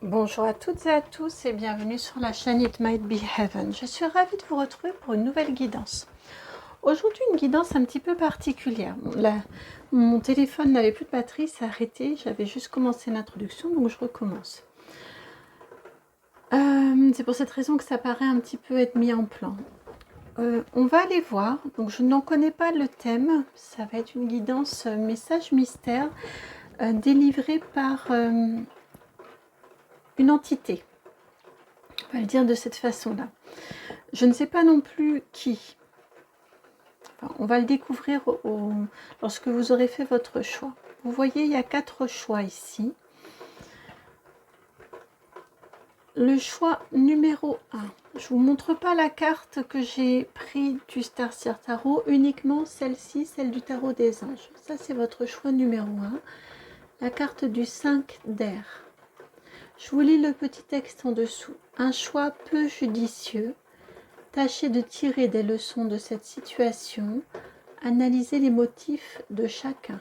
Bonjour à toutes et à tous et bienvenue sur la chaîne It Might Be Heaven. Je suis ravie de vous retrouver pour une nouvelle guidance. Aujourd'hui, une guidance un petit peu particulière. Mon téléphone n'avait plus de batterie, s'est arrêté. J'avais juste commencé l'introduction, donc je recommence. C'est pour cette raison que ça paraît un petit peu être mis en plan. On va aller voir. Donc, je n'en connais pas le thème. Ça va être une guidance message mystère délivrée par une entité. On va le dire de cette façon-là. Je ne sais pas non plus qui. Enfin, on va le découvrir lorsque vous aurez fait votre choix. Vous voyez, il y a 4 choix ici. Le choix numéro 1. Je ne vous montre pas la carte que j'ai prise du Starseer Tarot, uniquement celle-ci, celle du Tarot des Anges. Ça, c'est votre choix numéro 1. La carte du 5 d'air. Je vous lis le petit texte en dessous. Un choix peu judicieux. Tâchez de tirer des leçons de cette situation. Analysez les motifs de chacun.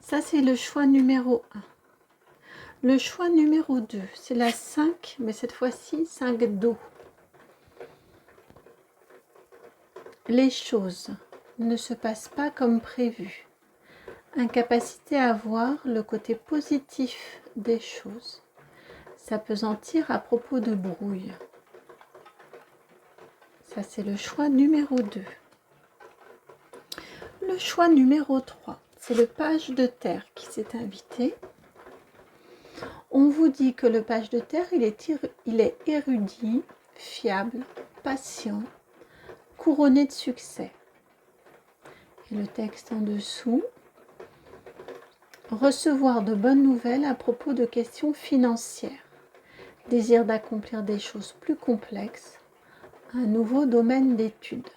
Ça, c'est le choix numéro 1. Le choix numéro 2, c'est la 5, mais cette fois-ci, 5 d'eau. Les choses ne se passent pas comme prévu. Incapacité à voir le côté positif des choses. S'appesantir à propos de brouille. Ça, c'est le choix numéro 2. Le choix numéro 3, c'est le page de terre qui s'est invité. On vous dit que le page de terre, il est érudit, fiable, patient, couronné de succès. Et le texte en dessous, recevoir de bonnes nouvelles à propos de questions financières, désir d'accomplir des choses plus complexes, un nouveau domaine d'études.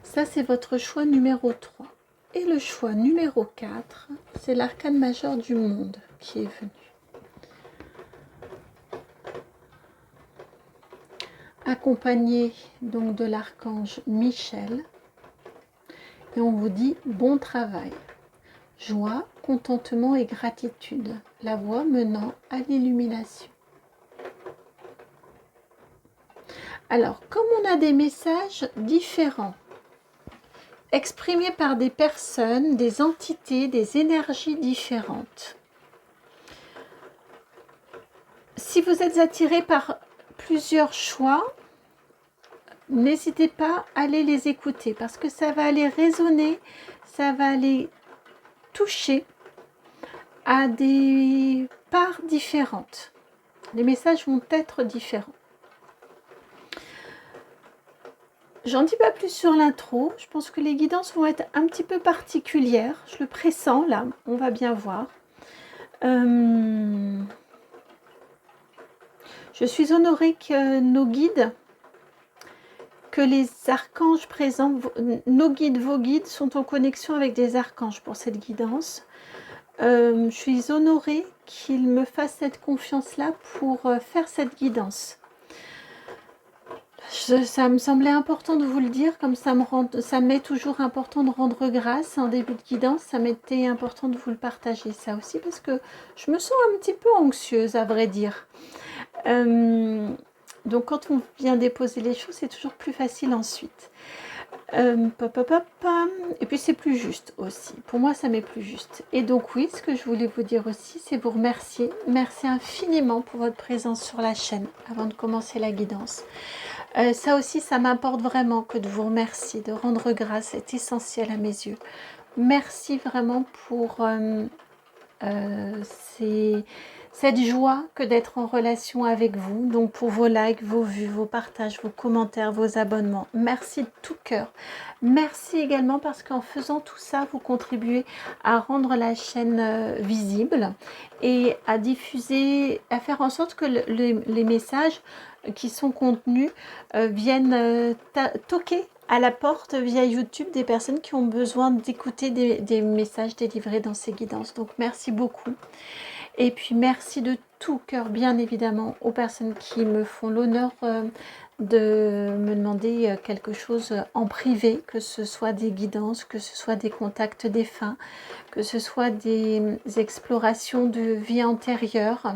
Ça, c'est votre choix numéro 3. Et le choix numéro 4, c'est l'arcane majeur du monde qui est venu. Accompagné donc de l'archange Michel. Et on vous dit bon travail. Joie, contentement et gratitude. La voie menant à l'illumination. Alors, comme on a des messages différents, exprimés par des personnes, des entités, des énergies différentes. Si vous êtes attiré par plusieurs choix, n'hésitez pas à aller les écouter parce que ça va aller résonner, ça va aller toucher à des parts différentes. Les messages vont être différents. J'en dis pas plus sur l'intro, je pense que les guidances vont être un petit peu particulières, je le pressens là, on va bien voir. Je suis honorée que nos guides, que les archanges présents, nos guides, vos guides sont en connexion avec des archanges pour cette guidance. Je suis honorée qu'ils me fassent cette confiance-là pour faire cette guidance. Ça me semblait important de vous le dire, comme ça m'est toujours important de rendre grâce en début de guidance, ça m'était important de vous le partager, ça aussi, parce que je me sens un petit peu anxieuse, à vrai dire. Donc quand on vient déposer les choses, c'est toujours plus facile ensuite. Et puis c'est plus juste aussi. Pour moi, ça m'est plus juste. Et donc oui, ce que je voulais vous dire aussi, c'est vous remercier. Merci infiniment pour votre présence sur la chaîne avant de commencer la guidance. Ça aussi, ça m'importe vraiment que de vous remercier, de rendre grâce, c'est essentiel à mes yeux. Merci vraiment pour cette joie que d'être en relation avec vous, donc pour vos likes, vos vues, vos partages, vos commentaires, vos abonnements. Merci de tout cœur. Merci également parce qu'en faisant tout ça, vous contribuez à rendre la chaîne visible et à diffuser, à faire en sorte que les messages qui sont contenus viennent toquer à la porte via YouTube des personnes qui ont besoin d'écouter des messages délivrés dans ces guidances. Donc merci beaucoup. Et puis merci de tout cœur, bien évidemment, aux personnes qui me font l'honneur de me demander quelque chose en privé, que ce soit des guidances, que ce soit des contacts défunts, que ce soit des explorations de vie antérieure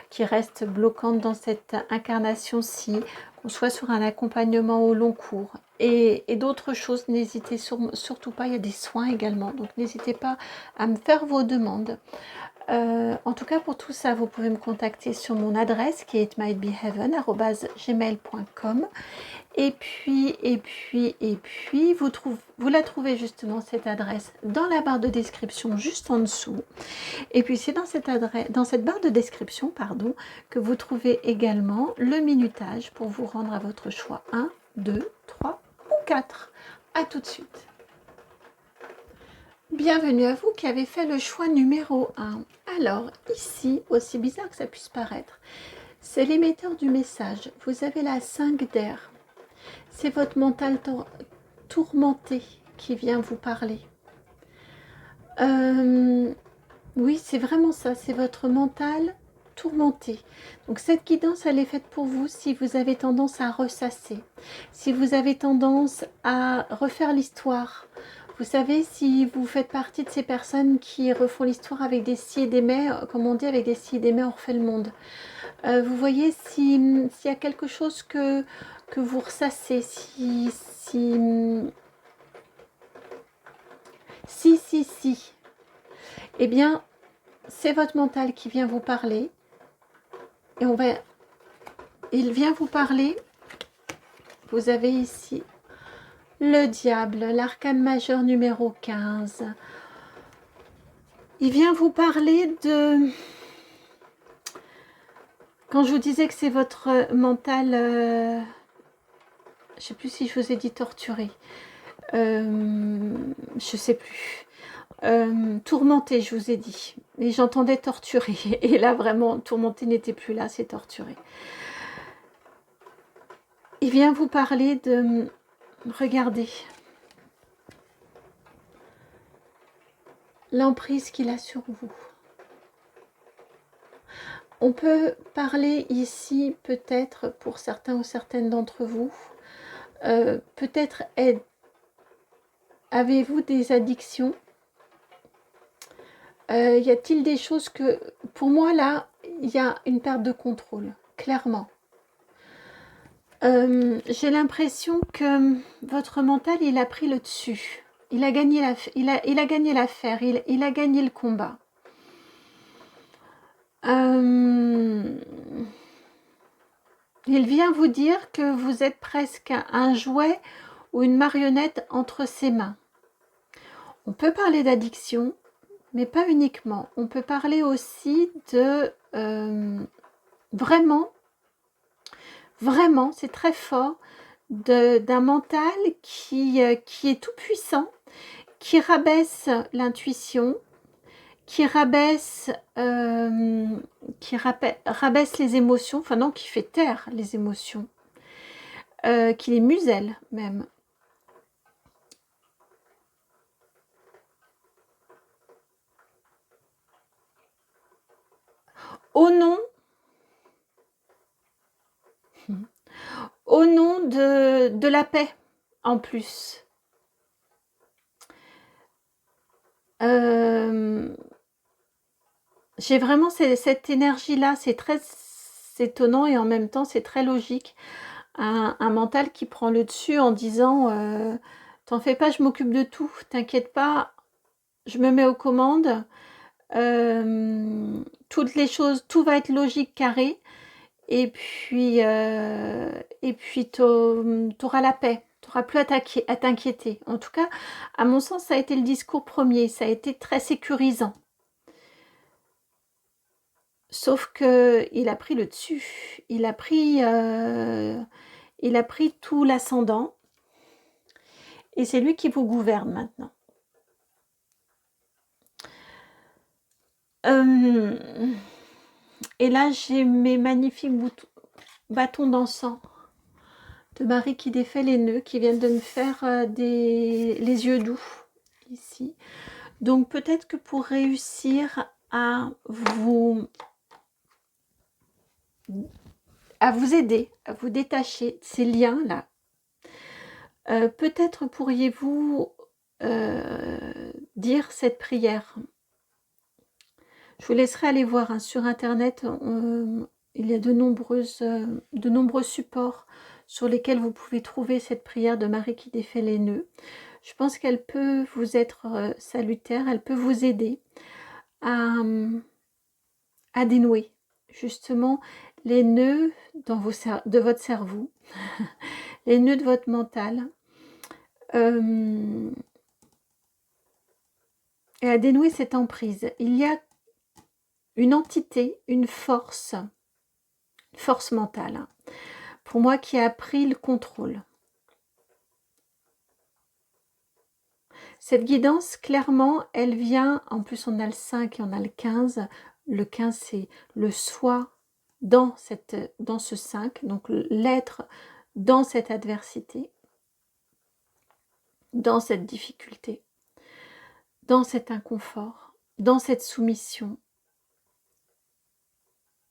qui restent bloquantes dans cette incarnation-ci, qu'on soit sur un accompagnement au long cours. Et d'autres choses, n'hésitez surtout pas, il y a des soins également, donc n'hésitez pas à me faire vos demandes. En tout cas, pour tout ça, vous pouvez me contacter sur mon adresse qui est itmightbeheaven@gmail.com. Et puis, vous la trouvez justement, cette adresse, dans la barre de description juste en dessous. Et puis, c'est dans cette barre de description, pardon, que vous trouvez également le minutage pour vous rendre à votre choix 1, 2, 3 ou 4. À tout de suite. Bienvenue à vous qui avez fait le choix numéro 1. Alors, ici, aussi bizarre que ça puisse paraître, c'est l'émetteur du message. Vous avez la 5 d'air. C'est votre mental tourmenté qui vient vous parler. Oui, c'est vraiment ça. C'est votre mental tourmenté. Donc, cette guidance, elle est faite pour vous si vous avez tendance à ressasser, si vous avez tendance à refaire l'histoire. Vous savez, si vous faites partie de ces personnes qui refont l'histoire avec des si et des mais, comme on dit, avec des si et des mais, on refait le monde. Vous voyez, s'il y a quelque chose que vous ressassez, si, eh bien, c'est votre mental qui vient vous parler. Et il vient vous parler. Vous avez ici le diable, l'arcane majeur numéro 15. Il vient vous parler de... Quand je vous disais que c'est votre mental, je ne sais plus si je vous ai dit torturé, je ne sais plus, tourmenté, je vous ai dit, mais j'entendais torturé, et là vraiment, tourmenté n'était plus là, c'est torturé. Il vient vous parler de... Regardez, l'emprise qu'il a sur vous. On peut parler ici, peut-être, pour certains ou certaines d'entre vous, peut-être avez-vous des addictions? Y a-t-il des choses que... Pour moi, là, il y a une perte de contrôle, clairement. J'ai l'impression que votre mental, il a pris le dessus. Il a gagné l'affaire, il a gagné le combat. Il vient vous dire que vous êtes presque un jouet ou une marionnette entre ses mains. On peut parler d'addiction, mais pas uniquement. On peut parler aussi de vraiment, c'est très fort, d'un mental qui est tout puissant, qui rabaisse l'intuition, qui rabaisse les émotions, enfin non, qui fait taire les émotions, qui les muselle même. Au nom de la paix, en plus. J'ai vraiment cette énergie-là, c'est très étonnant et en même temps c'est très logique. Un mental qui prend le dessus en disant t'en fais pas, je m'occupe de tout, t'inquiète pas, je me mets aux commandes, toutes les choses, tout va être logique, carré, et puis t'auras la paix, t'auras plus à t'inquiéter. En tout cas, à mon sens, ça a été le discours premier, ça a été très sécurisant. Sauf que il a pris le dessus, il a pris tout l'ascendant, et c'est lui qui vous gouverne maintenant. Et là, j'ai mes magnifiques bâtons d'encens de Marie qui défait les nœuds, qui viennent de me faire les yeux doux, ici. Donc peut-être que pour réussir à vous aider, à vous détacher de ces liens-là. Peut-être pourriez-vous dire cette prière. Je vous laisserai aller voir hein, sur internet, il y a de nombreux supports sur lesquels vous pouvez trouver cette prière de Marie qui défait les nœuds. Je pense qu'elle peut vous être salutaire, elle peut vous aider à dénouer justement les nœuds de votre cerveau, les nœuds de votre mental, et à dénouer cette emprise. Il y a une entité, une force mentale, pour moi, qui a pris le contrôle. Cette guidance, clairement, elle vient, en plus on a le 5 et on a le 15. Le 15, c'est le soi dans ce 5, donc l'être dans cette adversité, dans cette difficulté, dans cet inconfort, dans cette soumission,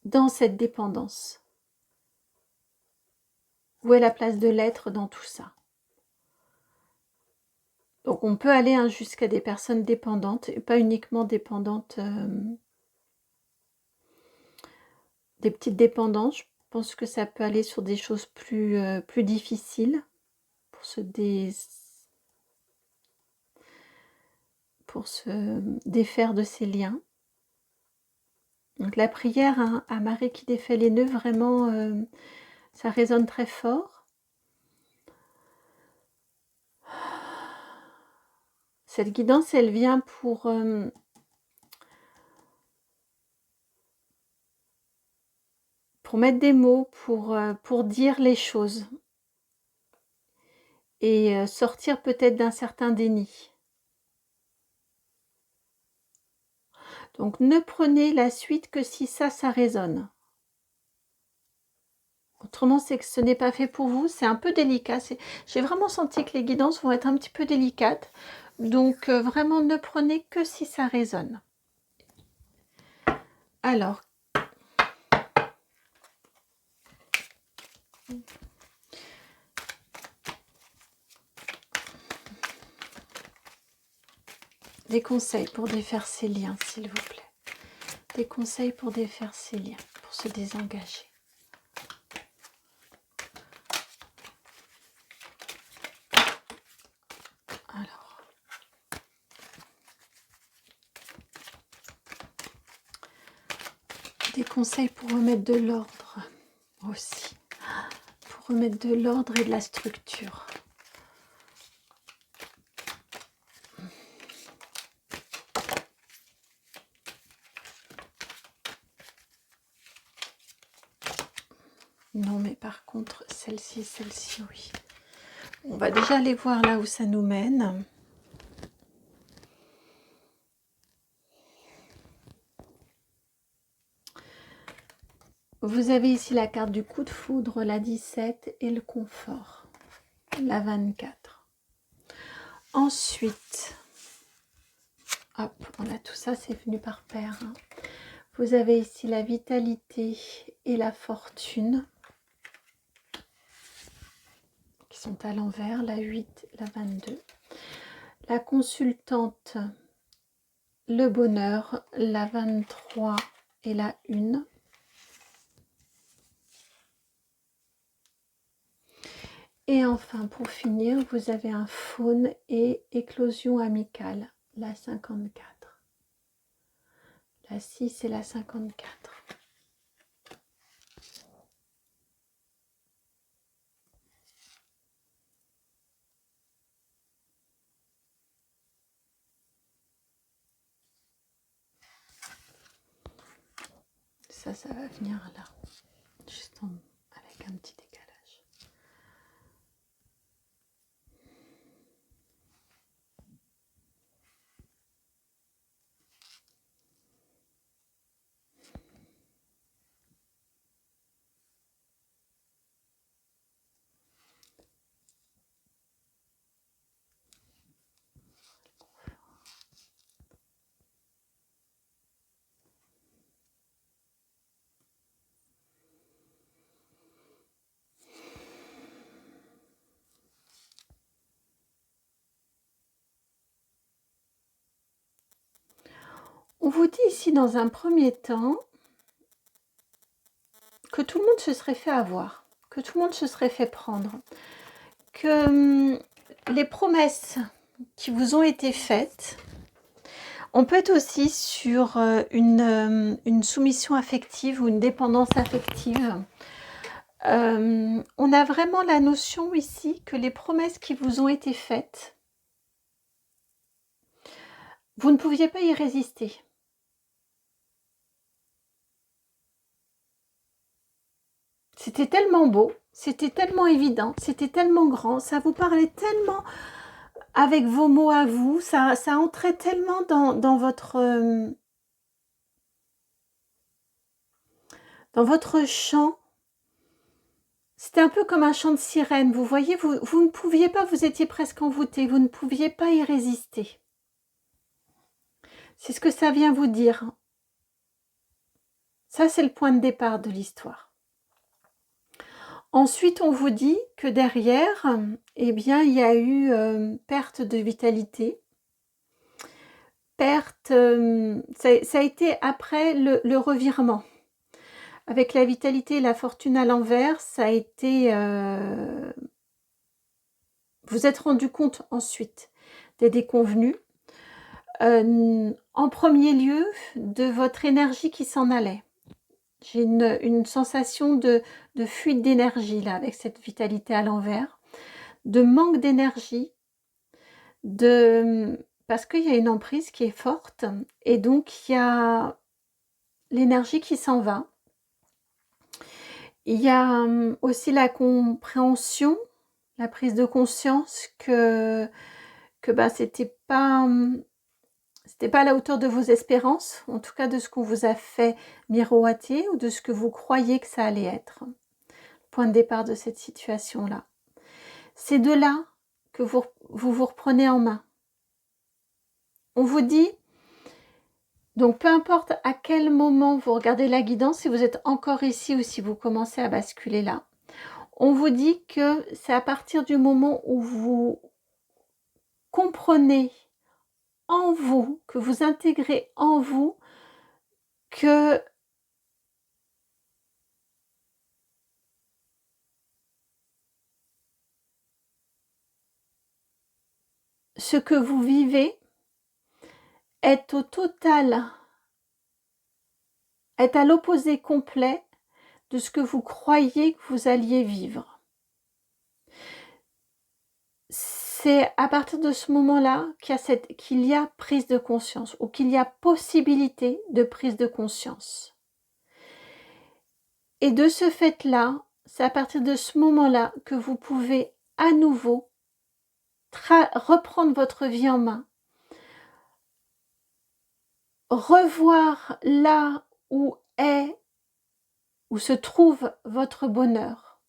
dans cette dépendance. Où est la place de l'être dans tout ça? Donc on peut aller hein, jusqu'à des personnes dépendantes, et pas uniquement dépendantes, des petites dépendances. Je pense que ça peut aller sur des choses plus difficiles pour se défaire de ces liens. Donc la prière hein, à Marie qui défait les nœuds, vraiment, ça résonne très fort. Cette guidance, elle vient pour mettre des mots, pour dire les choses et sortir peut-être d'un certain déni. Donc ne prenez la suite que si ça résonne. Autrement, c'est que ce n'est pas fait pour vous, c'est un peu délicat. J'ai vraiment senti que les guidances vont être un petit peu délicates. Donc vraiment, ne prenez que si ça résonne. Alors, des conseils pour défaire ces liens, s'il vous plaît. Des conseils pour défaire ces liens, pour se désengager. Alors, des conseils pour remettre de l'ordre aussi. Pour remettre de l'ordre et de la structure. Non, mais par contre, celle-ci, oui. On va déjà aller voir là où ça nous mène. Vous avez ici la carte du coup de foudre, la 17 et le confort, la 24. Ensuite, hop, on a tout ça, c'est venu par paire. Hein. Vous avez ici la vitalité et la fortune qui sont à l'envers, la 8, la 22. La consultante, le bonheur, la 23 et la 1. Et enfin, pour finir, vous avez un faune et éclosion amicale, la 54. La 6 et la 54. Ça va venir là, juste avec un petit décalage. On vous dit ici dans un premier temps que tout le monde se serait fait avoir, que tout le monde se serait fait prendre, que les promesses qui vous ont été faites, on peut être aussi sur une soumission affective ou une dépendance affective. On a vraiment la notion ici que les promesses qui vous ont été faites, vous ne pouviez pas y résister. C'était tellement beau, c'était tellement évident, c'était tellement grand, ça vous parlait tellement avec vos mots à vous, ça entrait tellement dans votre chant. C'était un peu comme un chant de sirène, vous voyez, vous ne pouviez pas, vous étiez presque envoûté, vous ne pouviez pas y résister. C'est ce que ça vient vous dire. Ça, c'est le point de départ de l'histoire. Ensuite, on vous dit que derrière, eh bien, il y a eu perte de vitalité. Perte, ça a été après le revirement. Avec la vitalité et la fortune à l'envers, ça a été... vous êtes rendu compte ensuite des déconvenus. En premier lieu, de votre énergie qui s'en allait. J'ai une sensation de fuite d'énergie là, avec cette vitalité à l'envers, de manque d'énergie, parce qu'il y a une emprise qui est forte, et donc il y a l'énergie qui s'en va. Il y a aussi la compréhension, la prise de conscience que c'était pas à la hauteur de vos espérances, en tout cas de ce qu'on vous a fait miroiter ou de ce que vous croyez que ça allait être. Point de départ de cette situation-là. C'est de là que vous reprenez en main. On vous dit, donc peu importe à quel moment vous regardez la guidance, si vous êtes encore ici ou si vous commencez à basculer là, on vous dit que c'est à partir du moment où vous comprenez en vous, que vous intégrez en vous, que ce que vous vivez est au total, est à l'opposé complet de ce que vous croyez que vous alliez vivre. C'est à partir de ce moment-là qu'il y a prise de conscience ou qu'il y a possibilité de prise de conscience. Et de ce fait-là, c'est à partir de ce moment-là que vous pouvez à nouveau reprendre votre vie en main, revoir là où se trouve votre bonheur.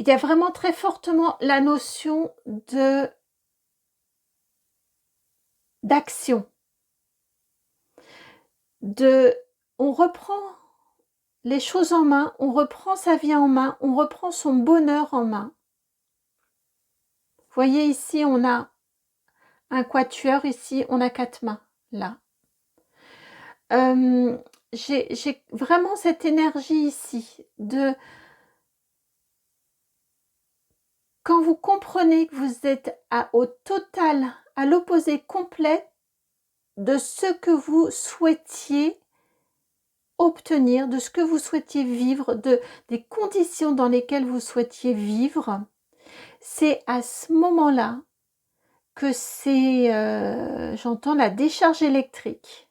Il y a vraiment très fortement la notion d'action. On reprend les choses en main, on reprend sa vie en main, on reprend son bonheur en main. Vous voyez ici, on a un quatuor, ici, on a 4 mains, là. J'ai vraiment cette énergie ici de... Quand vous comprenez que vous êtes au total, à l'opposé complet de ce que vous souhaitiez obtenir, de ce que vous souhaitiez vivre, des conditions dans lesquelles vous souhaitiez vivre, c'est à ce moment-là que j'entends la décharge électrique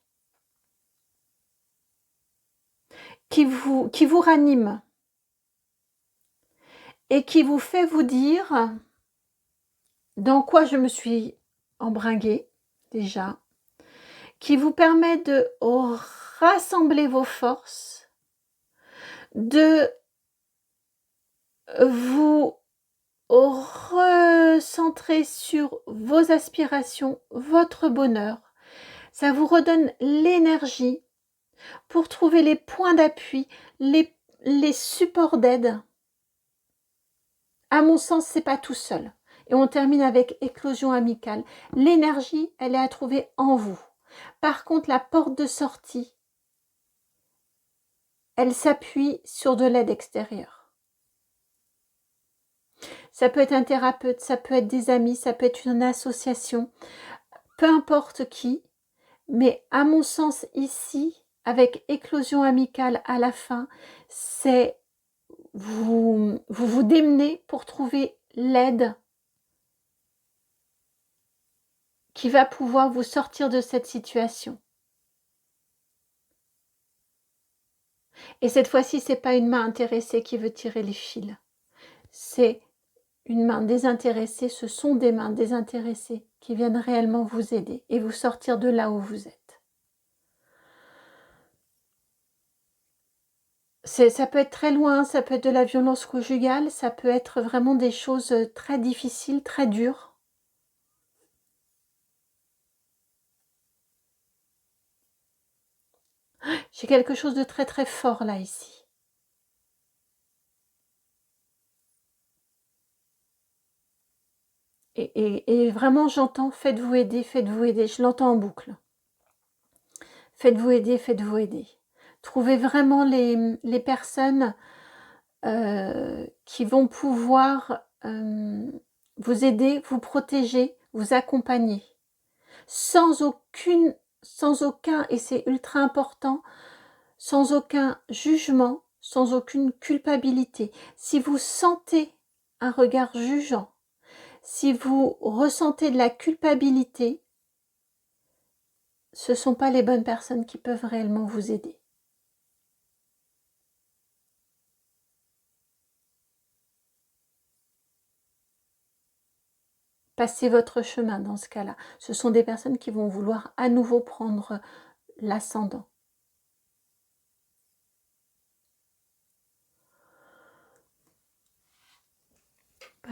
qui vous ranime et qui vous fait vous dire dans quoi je me suis embringuée déjà, qui vous permet de rassembler vos forces, de vous recentrer sur vos aspirations, votre bonheur. Ça vous redonne l'énergie pour trouver les points d'appui, les supports d'aide. À mon sens, c'est pas tout seul. Et on termine avec éclosion amicale. L'énergie, elle est à trouver en vous. Par contre, la porte de sortie, elle s'appuie sur de l'aide extérieure. Ça peut être un thérapeute, ça peut être des amis, ça peut être une association, peu importe qui. Mais à mon sens, ici, avec éclosion amicale à la fin, c'est vous démenez pour trouver l'aide qui va pouvoir vous sortir de cette situation. Et cette fois-ci, ce n'est pas une main intéressée qui veut tirer les fils. C'est une main désintéressée, ce sont des mains désintéressées qui viennent réellement vous aider et vous sortir de là où vous êtes. Ça peut être très loin, ça peut être de la violence conjugale, ça peut être vraiment des choses très difficiles, très dures. J'ai quelque chose de très très fort là, ici. Et vraiment, j'entends, faites-vous aider, je l'entends en boucle. Faites-vous aider, faites-vous aider. Trouvez vraiment les personnes qui vont pouvoir vous aider, vous protéger, vous accompagner. Sans aucun, et c'est ultra important, sans aucun jugement, sans aucune culpabilité. Si vous sentez un regard jugeant, si vous ressentez de la culpabilité, ce ne sont pas les bonnes personnes qui peuvent réellement vous aider. Passez votre chemin dans ce cas-là. Ce sont des personnes qui vont vouloir à nouveau prendre l'ascendant.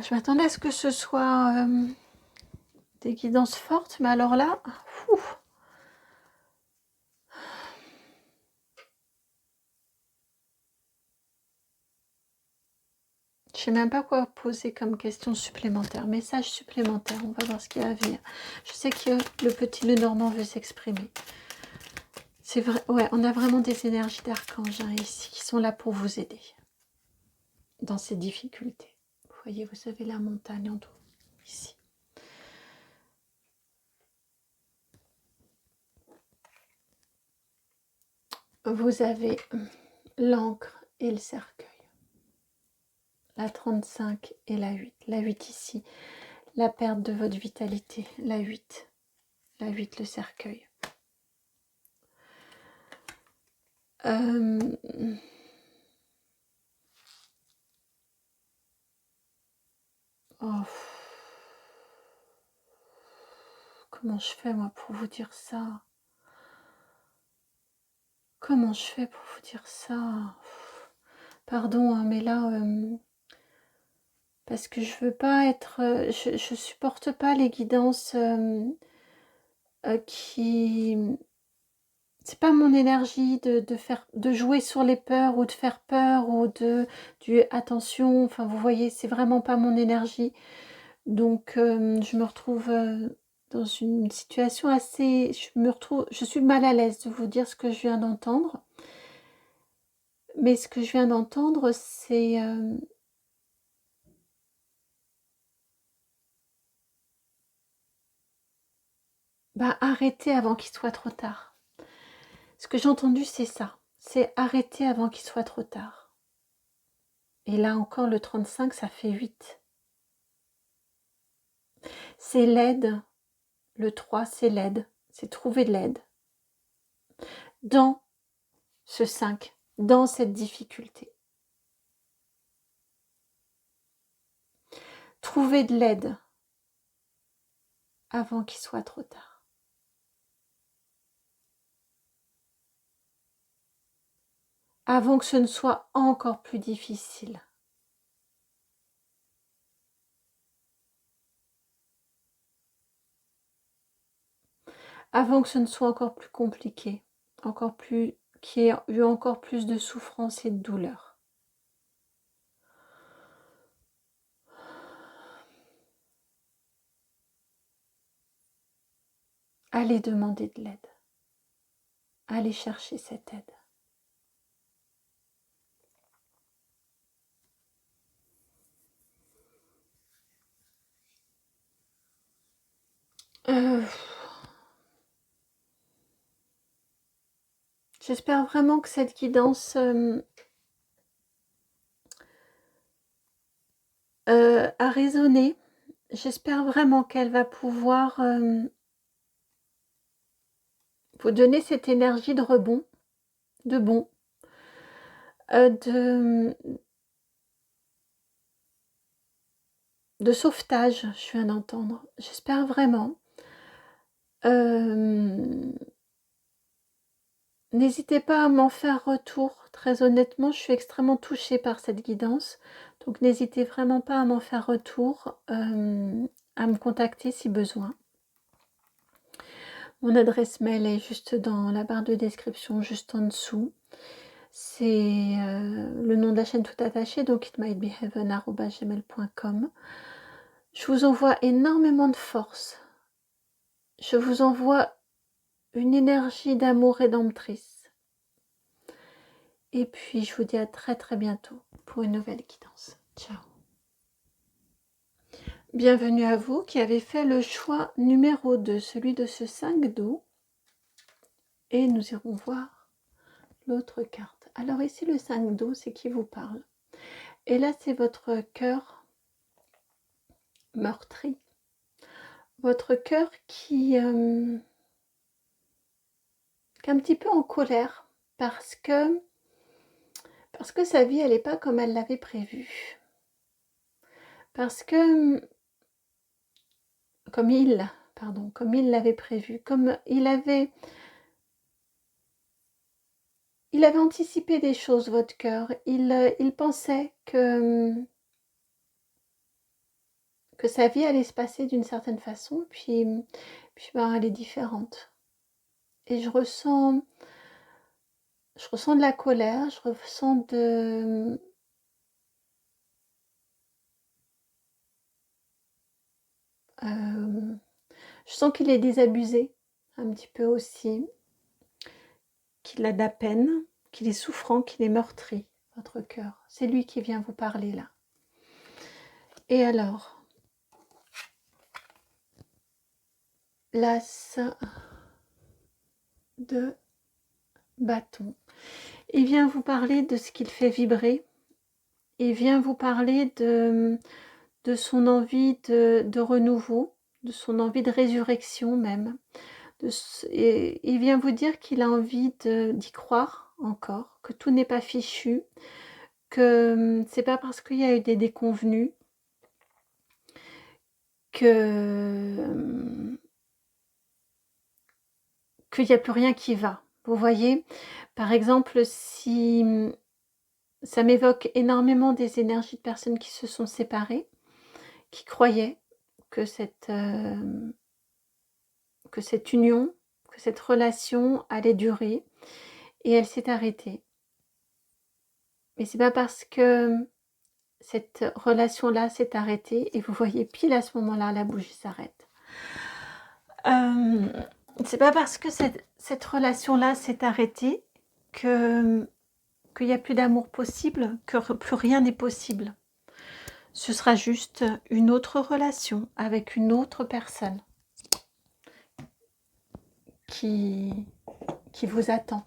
Je m'attendais à ce que ce soit des guidances fortes, mais alors là, ouf. Je ne sais même pas quoi poser comme question supplémentaire, message supplémentaire, on va voir ce qu'il y a à venir. Je sais que le petit Lenormand veut s'exprimer. C'est vrai, ouais, on a vraiment des énergies d'archanges ici qui sont là pour vous aider dans ces difficultés. Vous voyez, vous avez la montagne en tout, ici. Vous avez l'encre et le cercueil. La 35 et la 8. La 8 ici, la perte de votre vitalité. La 8. La 8, le cercueil. Oh. Comment je fais moi pour vous dire ça? Comment je fais pour vous dire ça? Pardon, hein, mais là, parce que je veux pas être, je supporte pas les guidances qui, c'est pas mon énergie de jouer sur les peurs ou de faire peur ou du attention. Enfin, vous voyez, c'est vraiment pas mon énergie. Donc, je me retrouve dans une situation assez, je suis mal à l'aise de vous dire ce que je viens d'entendre. Mais ce que je viens d'entendre, c'est arrêter avant qu'il soit trop tard. Ce que j'ai entendu, c'est ça. C'est arrêter avant qu'il soit trop tard. Et là encore, le 35, ça fait 8. C'est l'aide. Le 3, c'est l'aide. C'est trouver de l'aide. Dans ce 5, dans cette difficulté. Trouver de l'aide avant qu'il soit trop tard. Avant que ce ne soit encore plus difficile. Avant que ce ne soit encore plus compliqué, encore plus, qu'il y ait eu encore plus de souffrance et de douleur. allez demander de l'aide. Allez chercher cette aide. J'espère vraiment que cette guidance a résonné. J'espère vraiment qu'elle va pouvoir vous donner cette énergie de rebond, de bon, de sauvetage, je viens d'entendre. J'espère vraiment. N'hésitez pas à m'en faire retour. Très honnêtement, je suis extrêmement touchée par cette guidance. Donc n'hésitez vraiment pas à m'en faire retour, à me contacter si besoin. Mon adresse mail est juste dans la barre de description, juste en dessous. C'est le nom de la chaîne tout attaché, donc itmightbeheaven@gmail.com. Je vous envoie énormément de force. Je vous envoie une énergie d'amour rédemptrice. Et puis, je vous dis à très très bientôt pour une nouvelle guidance. Ciao. Bienvenue à vous qui avez fait le choix numéro 2, celui de ce 5 d'eau. Et nous irons voir l'autre carte. Alors ici, le 5 d'eau, c'est qui vous parle. Et là, c'est votre cœur meurtri. Votre cœur qui est un petit peu en colère parce que sa vie, elle n'est pas comme elle l'avait prévu. Parce que, comme il l'avait prévu, comme il avait anticipé des choses, votre cœur. Il pensait que sa vie allait se passer d'une certaine façon, puis ben, elle est différente. Et je ressens de la colère, je ressens je sens qu'il est désabusé, un petit peu aussi, qu'il a de la peine, qu'il est souffrant, qu'il est meurtri, votre cœur. C'est lui qui vient vous parler là. Et alors, l'as de bâton. Il vient vous parler de ce qu'il fait vibrer. Il vient vous parler de son envie de renouveau, de son envie de résurrection même. Et il vient vous dire qu'il a envie d'y croire encore, que tout n'est pas fichu, que c'est pas parce qu'il y a eu des déconvenues qu'il n'y a plus rien qui va. Vous voyez, par exemple, si ça m'évoque énormément des énergies de personnes qui se sont séparées, qui croyaient que cette union, que cette relation allait durer, et elle s'est arrêtée. Mais c'est pas parce que cette relation-là s'est arrêtée, et vous voyez pile à ce moment-là, la bougie s'arrête. C'est pas parce que cette relation-là s'est arrêtée qu'il n'y a plus d'amour possible, que plus rien n'est possible. Ce sera juste une autre relation avec une autre personne qui vous attend.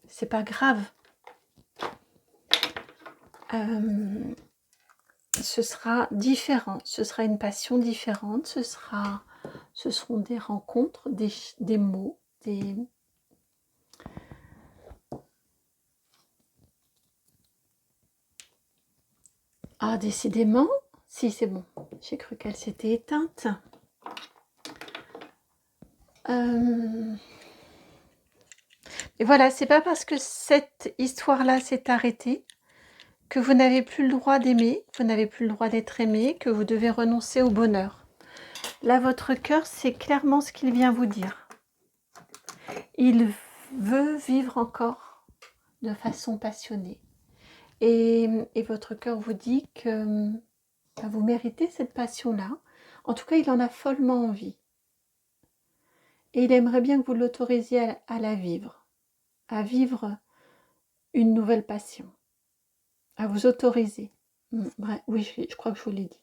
C'est pas grave. Ce sera différent. Ce sera une passion différente. Ce seront des rencontres, des mots, des... Ah, décidément. Si, c'est bon. J'ai cru qu'elle s'était éteinte. Et voilà, c'est pas parce que cette histoire-là s'est arrêtée que vous n'avez plus le droit d'aimer, vous n'avez plus le droit d'être aimé, que vous devez renoncer au bonheur. Là, votre cœur, c'est clairement ce qu'il vient vous dire. Il veut vivre encore de façon passionnée. Et votre cœur vous dit que vous méritez cette passion-là. En tout cas, il en a follement envie. Et il aimerait bien que vous l'autorisiez à la vivre, à vivre une nouvelle passion, à vous autoriser. Oui, je crois que je vous l'ai dit.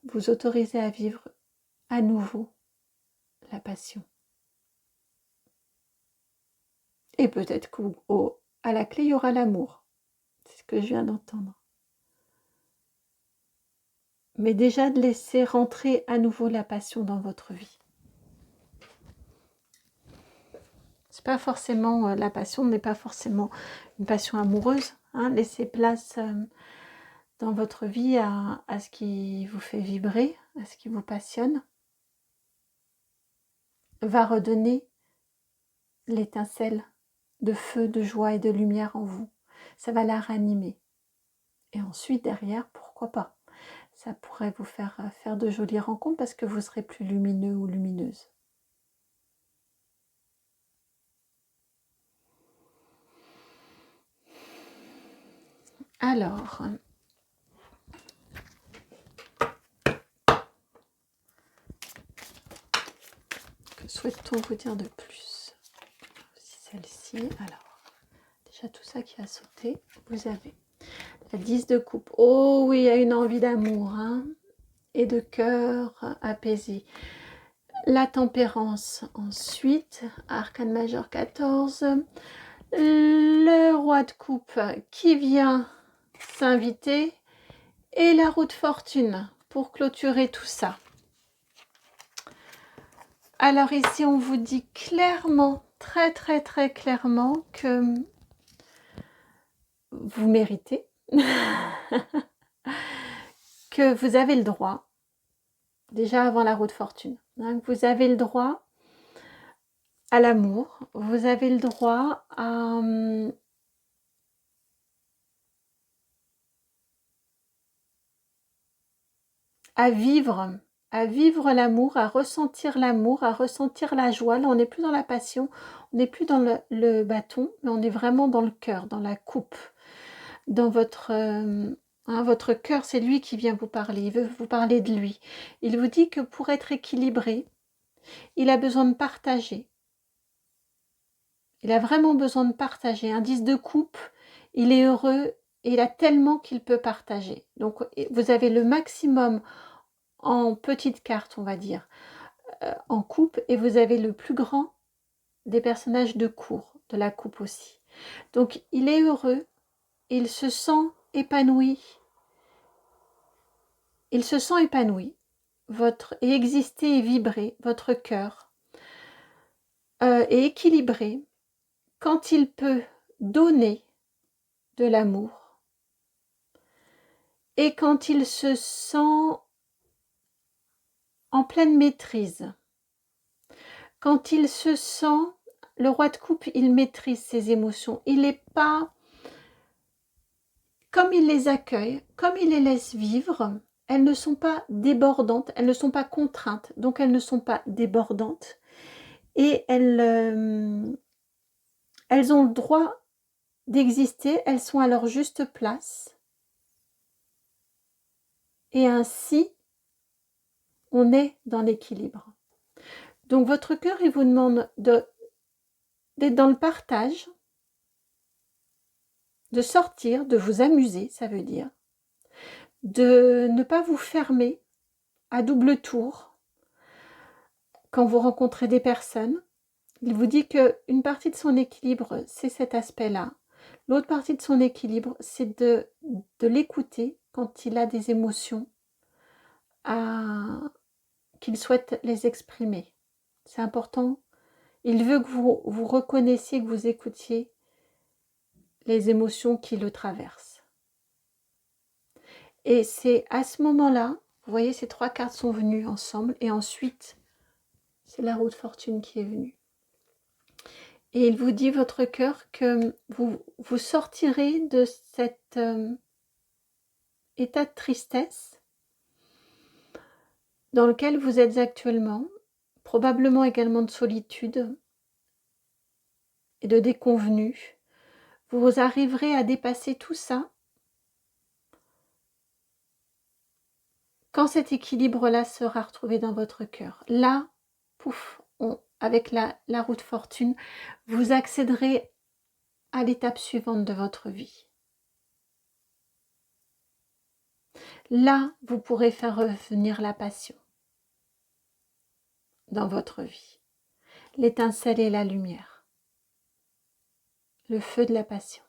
Vous autoriser à vivre à nouveau la passion. Et peut-être qu'à la clé, il y aura l'amour. C'est ce que je viens d'entendre. Mais déjà de laisser rentrer à nouveau la passion dans votre vie. C'est pas forcément, la passion n'est pas forcément une passion amoureuse. Hein. Laissez place dans votre vie à ce qui vous fait vibrer, à ce qui vous passionne. Va redonner l'étincelle de feu, de joie et de lumière en vous. Ça va la ranimer. Et ensuite, derrière, pourquoi pas? Ça pourrait vous faire de jolies rencontres parce que vous serez plus lumineux ou lumineuse. Alors, que souhaite-t-on vous dire de plus? Aussi celle-ci. Alors, déjà tout ça qui a sauté, vous avez la 10 de coupe. Oh oui, il y a une envie d'amour hein, et de cœur apaisé. La tempérance ensuite, arcane majeur 14. Le roi de coupe qui vient s'inviter et la roue de fortune pour clôturer tout ça. Alors ici, on vous dit clairement, très clairement que vous méritez, que vous avez le droit, déjà avant la roue de fortune, hein, vous avez le droit à l'amour, vous avez le droit à vivre l'amour, à ressentir la joie. Là, on n'est plus dans la passion, on n'est plus dans le bâton, mais on est vraiment dans le cœur, dans la coupe, dans votre cœur, c'est lui qui vient vous parler, il veut vous parler de lui. Il vous dit que pour être équilibré, il a besoin de partager. Il a vraiment besoin de partager. Un 10 de coupe, il est heureux et il a tellement qu'il peut partager. Donc, vous avez le maximum en petite carte, on va dire, en coupe, et vous avez le plus grand des personnages de cour, de la coupe aussi. Donc, il est heureux, il se sent épanoui. Il se sent épanoui, et exister et vibrer, votre cœur est équilibré quand il peut donner de l'amour et quand il se sent en pleine maîtrise. Quand il se sent, le roi de coupe, il maîtrise ses émotions. Il n'est pas, comme il les accueille, comme il les laisse vivre, elles ne sont pas débordantes, elles ne sont pas contraintes, donc elles ne sont pas débordantes. Et elles ont le droit d'exister, elles sont à leur juste place. Et ainsi, on est dans l'équilibre. Donc votre cœur, il vous demande d'être dans le partage, de sortir, de vous amuser, ça veut dire, de ne pas vous fermer à double tour quand vous rencontrez des personnes. Il vous dit qu'une partie de son équilibre, c'est cet aspect-là. L'autre partie de son équilibre, c'est de l'écouter quand il a des émotions, qu'il souhaite les exprimer. C'est important. Il veut que vous reconnaissiez, que vous écoutiez les émotions qui le traversent. Et c'est à ce moment-là, vous voyez, ces trois cartes sont venues ensemble, et ensuite, c'est la roue de fortune qui est venue. Et il vous dit, votre cœur, que vous sortirez de cet état de tristesse dans lequel vous êtes actuellement, probablement également de solitude et de déconvenue. Vous arriverez à dépasser tout ça quand cet équilibre-là sera retrouvé dans votre cœur. Là, pouf, avec la roue de fortune, vous accéderez à l'étape suivante de votre vie. Là, vous pourrez faire revenir la passion dans votre vie. L'étincelle et la lumière. Le feu de la passion.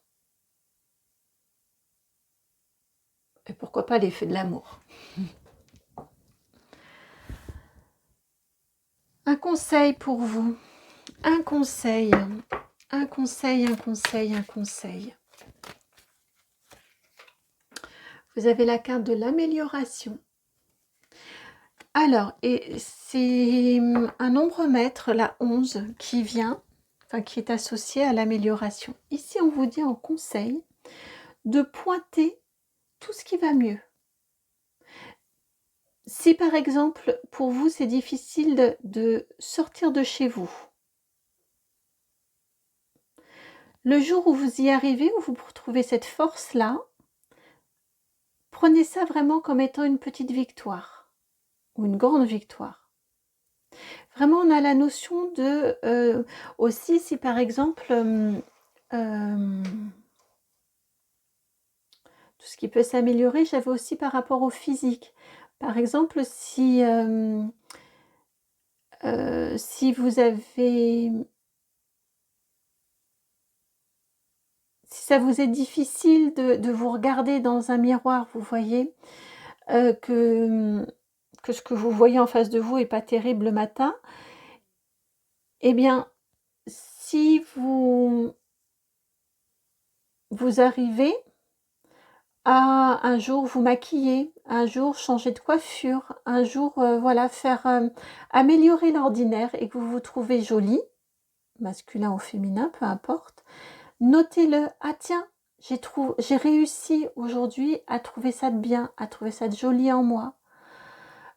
Et pourquoi pas les feux de l'amour. Un conseil pour vous. Un conseil. Un conseil, un conseil, un conseil. Vous avez la carte de l'amélioration. Alors, et c'est un nombre maître, la 11, qui vient, enfin qui est associé à l'amélioration. Ici, on vous dit en conseil de pointer tout ce qui va mieux. Si par exemple, pour vous, c'est difficile de sortir de chez vous, le jour où vous y arrivez, où vous retrouvez cette force-là, prenez ça vraiment comme étant une petite victoire ou une grande victoire. Vraiment, on a la notion de... aussi, si par exemple... tout ce qui peut s'améliorer, j'avais aussi par rapport au physique. Par exemple, si vous avez... Si ça vous est difficile de vous regarder dans un miroir, vous voyez, que ce que vous voyez en face de vous n'est pas terrible le matin, eh bien, si vous arrivez à un jour vous maquiller, un jour changer de coiffure, un jour voilà, faire améliorer l'ordinaire et que vous vous trouvez jolie, masculin ou féminin, peu importe, notez-le. Ah tiens, j'ai réussi aujourd'hui à trouver ça de bien, à trouver ça de joli en moi.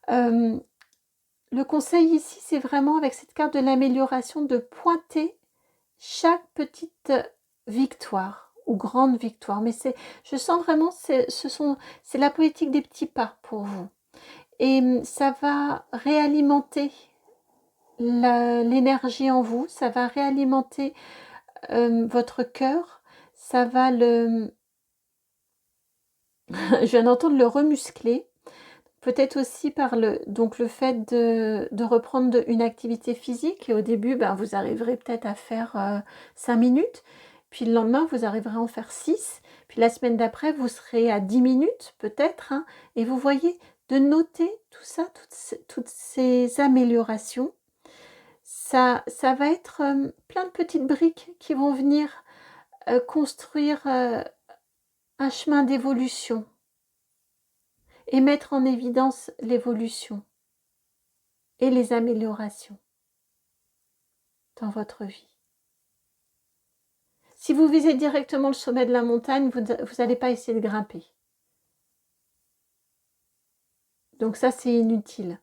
Le conseil ici, c'est vraiment avec cette carte de l'amélioration de pointer chaque petite victoire ou grande victoire. Mais je sens vraiment, c'est la politique des petits pas pour vous. Et ça va réalimenter l'énergie en vous, ça va réalimenter votre cœur, ça va le... Je viens d'entendre le remuscler. Peut-être aussi par le fait de reprendre une activité physique. Et au début, vous arriverez peut-être à faire 5 minutes. Puis le lendemain, vous arriverez à en faire 6. Puis la semaine d'après, vous serez à 10 minutes peut-être. Hein. Et vous voyez, de noter tout ça, toutes ces améliorations, ça va être plein de petites briques qui vont venir construire un chemin d'évolution. Et mettre en évidence l'évolution et les améliorations dans votre vie. Si vous visez directement le sommet de la montagne, vous n'allez pas essayer de grimper. Donc ça, c'est inutile.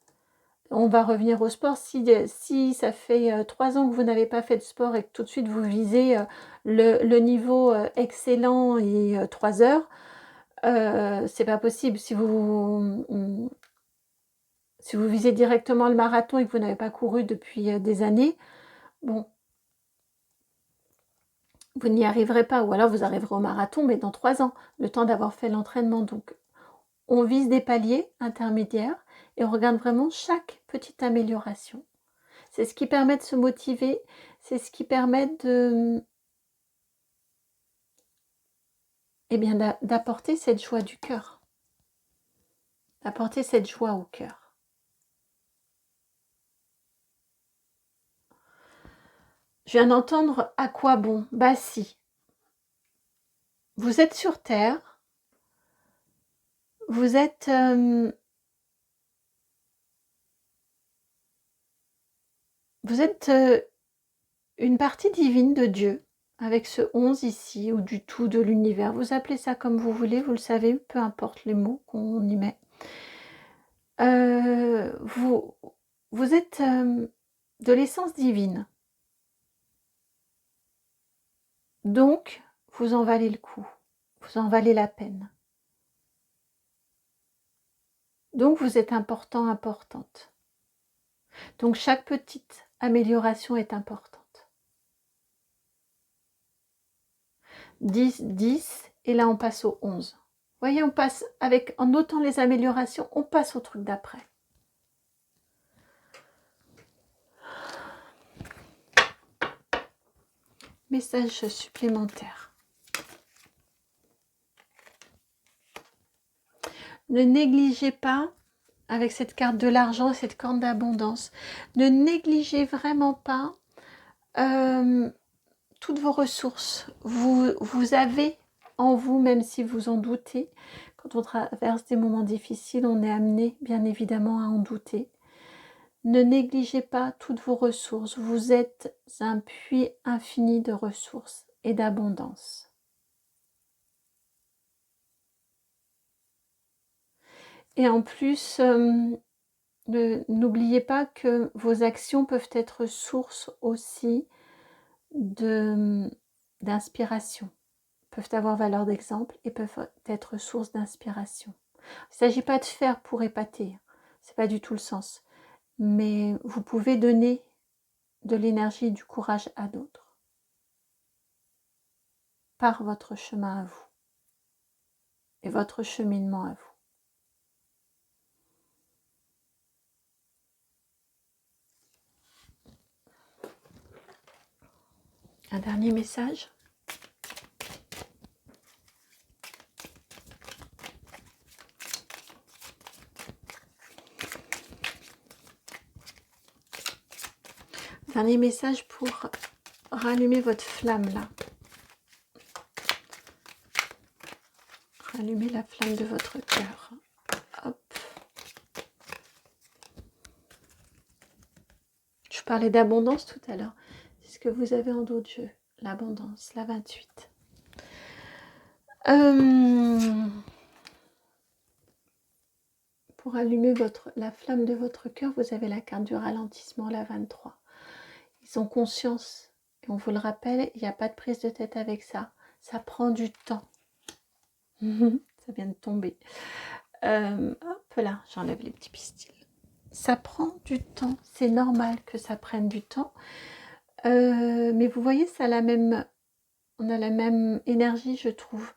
On va revenir au sport. Si ça fait 3 ans que vous n'avez pas fait de sport et que tout de suite vous visez le niveau excellent et 3 heures, c'est pas possible. Si vous visez directement le marathon et que vous n'avez pas couru depuis des années, bon, vous n'y arriverez pas. Ou alors vous arriverez au marathon, mais dans 3 ans, le temps d'avoir fait l'entraînement. Donc, on vise des paliers intermédiaires et on regarde vraiment chaque petite amélioration. C'est ce qui permet de se motiver, c'est ce qui permet d'apporter cette joie du cœur. D'apporter cette joie au cœur. Je viens d'entendre à quoi bon? Bah si. Vous êtes sur Terre, vous êtes une partie divine de Dieu, avec ce 11 ici, ou du tout de l'univers. Vous appelez ça comme vous voulez, vous le savez, peu importe les mots qu'on y met. Vous êtes de l'essence divine. Donc, vous en valez le coup. Vous en valez la peine. Donc, vous êtes important, importante. Donc, chaque petite amélioration est importante. 10, 10, et là on passe au 11. Vous voyez, on passe avec, en notant les améliorations, on passe au truc d'après. Message supplémentaire. Ne négligez pas, avec cette carte de l'argent, cette carte d'abondance, ne négligez vraiment pas toutes vos ressources. Vous avez en vous, même si vous en doutez, quand on traverse des moments difficiles, on est amené bien évidemment à en douter. Ne négligez pas toutes vos ressources. Vous êtes un puits infini de ressources et d'abondance. Et en plus, n'oubliez pas que vos actions peuvent être source aussi d'inspiration, peuvent avoir valeur d'exemple et peuvent être source d'inspiration. Il ne s'agit pas de faire pour épater, c'est pas du tout le sens, mais vous pouvez donner de l'énergie et du courage à d'autres par votre chemin à vous et votre cheminement à vous. Un dernier message. Dernier message pour rallumer votre flamme là. Rallumer la flamme de votre cœur. Hop. Je parlais d'abondance tout à l'heure. C'est ce que vous avez en dos de jeu. L'abondance, la 28. Pour allumer la flamme de votre cœur, vous avez la carte du ralentissement, la 23. Ils ont conscience, et on vous le rappelle, il n'y a pas de prise de tête avec ça. Ça prend du temps. Ça vient de tomber. Hop là, j'enlève les petits pistils. Ça prend du temps. C'est normal que ça prenne du temps. Mais vous voyez, on a la même énergie, je trouve.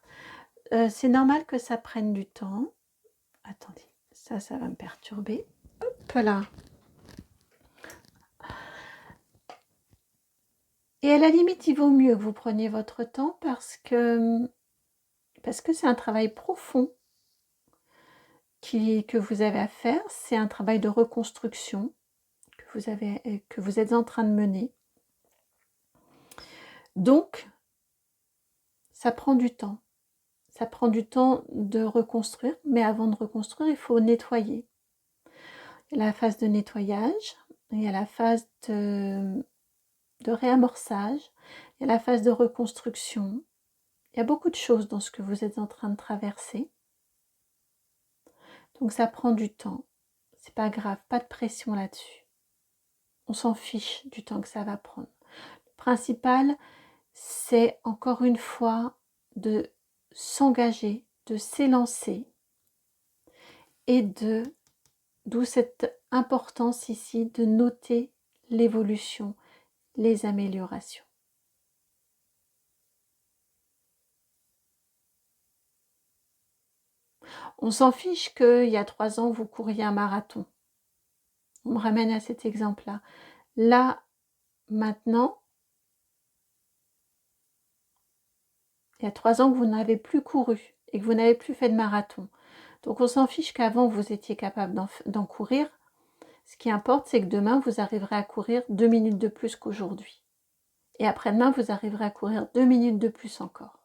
C'est normal que ça prenne du temps. Attendez, ça va me perturber. Hop là. Et à la limite, il vaut mieux que vous preniez votre temps parce que c'est un travail profond que vous avez à faire. C'est un travail de reconstruction que vous êtes en train de mener. Donc, ça prend du temps. Ça prend du temps de reconstruire, mais avant de reconstruire, il faut nettoyer. Il y a la phase de nettoyage, il y a la phase de réamorçage, il y a la phase de reconstruction. Il y a beaucoup de choses dans ce que vous êtes en train de traverser. Donc ça prend du temps. C'est pas grave, pas de pression là-dessus. On s'en fiche du temps que ça va prendre. Le principal, c'est encore une fois de s'engager, de s'élancer et d'où cette importance ici de noter l'évolution, les améliorations. On s'en fiche qu'il y a 3 ans, vous couriez un marathon. On me ramène à cet exemple-là. Là, maintenant, il y a 3 ans que vous n'avez plus couru et que vous n'avez plus fait de marathon. Donc on s'en fiche qu'avant, vous étiez capable d'en courir. Ce qui importe, c'est que demain, vous arriverez à courir 2 minutes de plus qu'aujourd'hui. Et après-demain, vous arriverez à courir 2 minutes de plus encore.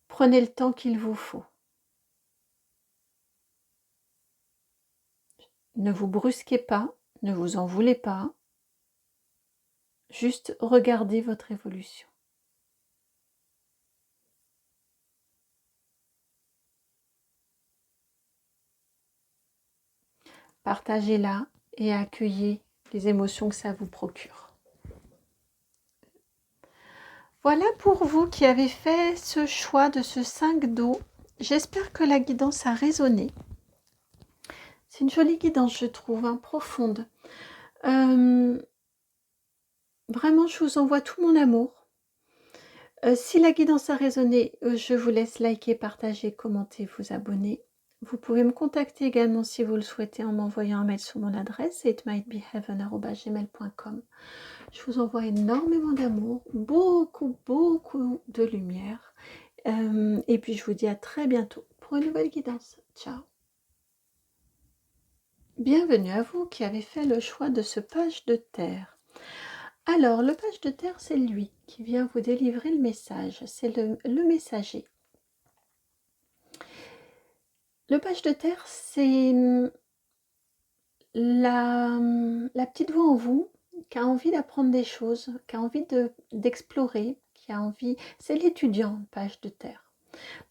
Prenez le temps qu'il vous faut. Ne vous brusquez pas, ne vous en voulez pas. Juste regardez votre évolution. Partagez-la et accueillez les émotions que ça vous procure. Voilà pour vous qui avez fait ce choix de ce 5 d'eau. J'espère que la guidance a résonné. C'est une jolie guidance, je trouve, hein, profonde. Vraiment, je vous envoie tout mon amour. Si la guidance a résonné, je vous laisse liker, partager, commenter, vous abonner. Vous pouvez me contacter également si vous le souhaitez en m'envoyant un mail sur mon adresse itmightbeheaven@gmail.com. Je vous envoie énormément d'amour, beaucoup de lumière. Et puis je vous dis à très bientôt pour une nouvelle guidance. Ciao. Bienvenue à vous qui avez fait le choix de ce page de terre. Alors, le page de terre, c'est lui qui vient vous délivrer le message. C'est le messager. Le page de terre, c'est la petite voix en vous qui a envie d'apprendre des choses, qui a envie d'explorer, qui a envie... C'est l'étudiant, page de terre.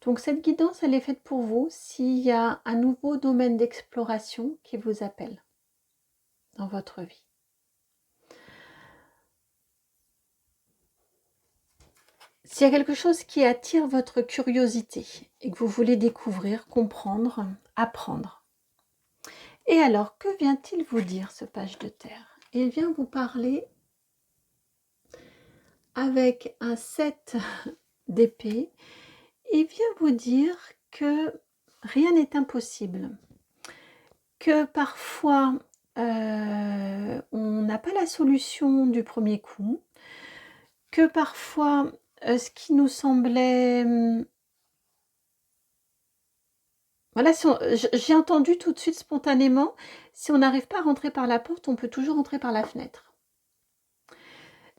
Donc cette guidance, elle est faite pour vous s'il y a un nouveau domaine d'exploration qui vous appelle dans votre vie. S'il y a quelque chose qui attire votre curiosité et que vous voulez découvrir, comprendre, apprendre. Et alors, que vient-il vous dire ce page de terre? Il vient vous parler avec un 7 d'épée. Il vient vous dire que rien n'est impossible, que parfois on n'a pas la solution du premier coup, que parfois ce qui nous semblait... Voilà, j'ai entendu tout de suite spontanément, si on n'arrive pas à rentrer par la porte, on peut toujours rentrer par la fenêtre.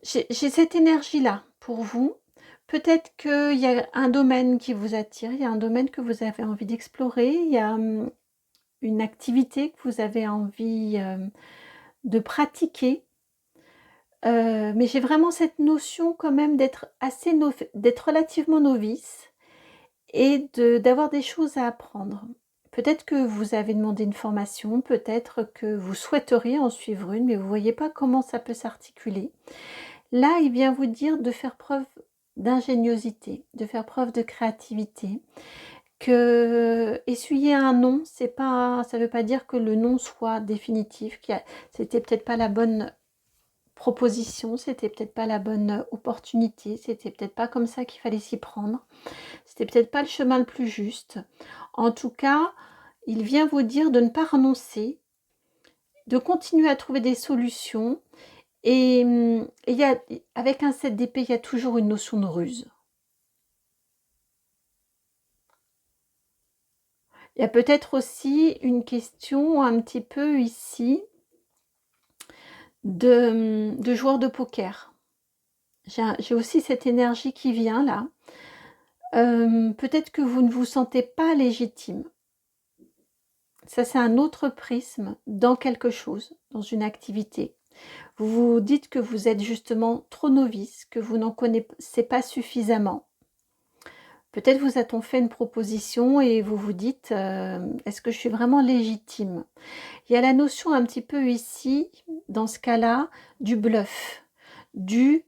J'ai cette énergie-là pour vous. Peut-être qu'il y a un domaine qui vous attire, il y a un domaine que vous avez envie d'explorer, il y a une activité que vous avez envie de pratiquer. Mais j'ai vraiment cette notion quand même d'être relativement novice et d'avoir des choses à apprendre. Peut-être que vous avez demandé une formation, peut-être que vous souhaiteriez en suivre une, mais vous ne voyez pas comment ça peut s'articuler. Là, il vient vous dire de faire preuve d'ingéniosité, de faire preuve de créativité, que essuyer un non, ça ne veut pas dire que le non soit définitif, c'était peut-être pas la bonne proposition, c'était peut-être pas la bonne opportunité, c'était peut-être pas comme ça qu'il fallait s'y prendre, c'était peut-être pas le chemin le plus juste. En tout cas, il vient vous dire de ne pas renoncer, de continuer à trouver des solutions. Et avec un 7 d'épée, il y a toujours une notion de ruse. Il y a peut-être aussi une question un petit peu ici de joueur de poker. J'ai aussi cette énergie qui vient là. Peut-être que vous ne vous sentez pas légitime. Ça, c'est un autre prisme dans quelque chose, dans une activité. Vous vous dites que vous êtes justement trop novice, que vous n'en connaissez pas suffisamment. Peut-être vous a-t-on fait une proposition et vous vous dites est-ce que je suis vraiment légitime? Il y a la notion un petit peu ici, dans ce cas-là, du bluff.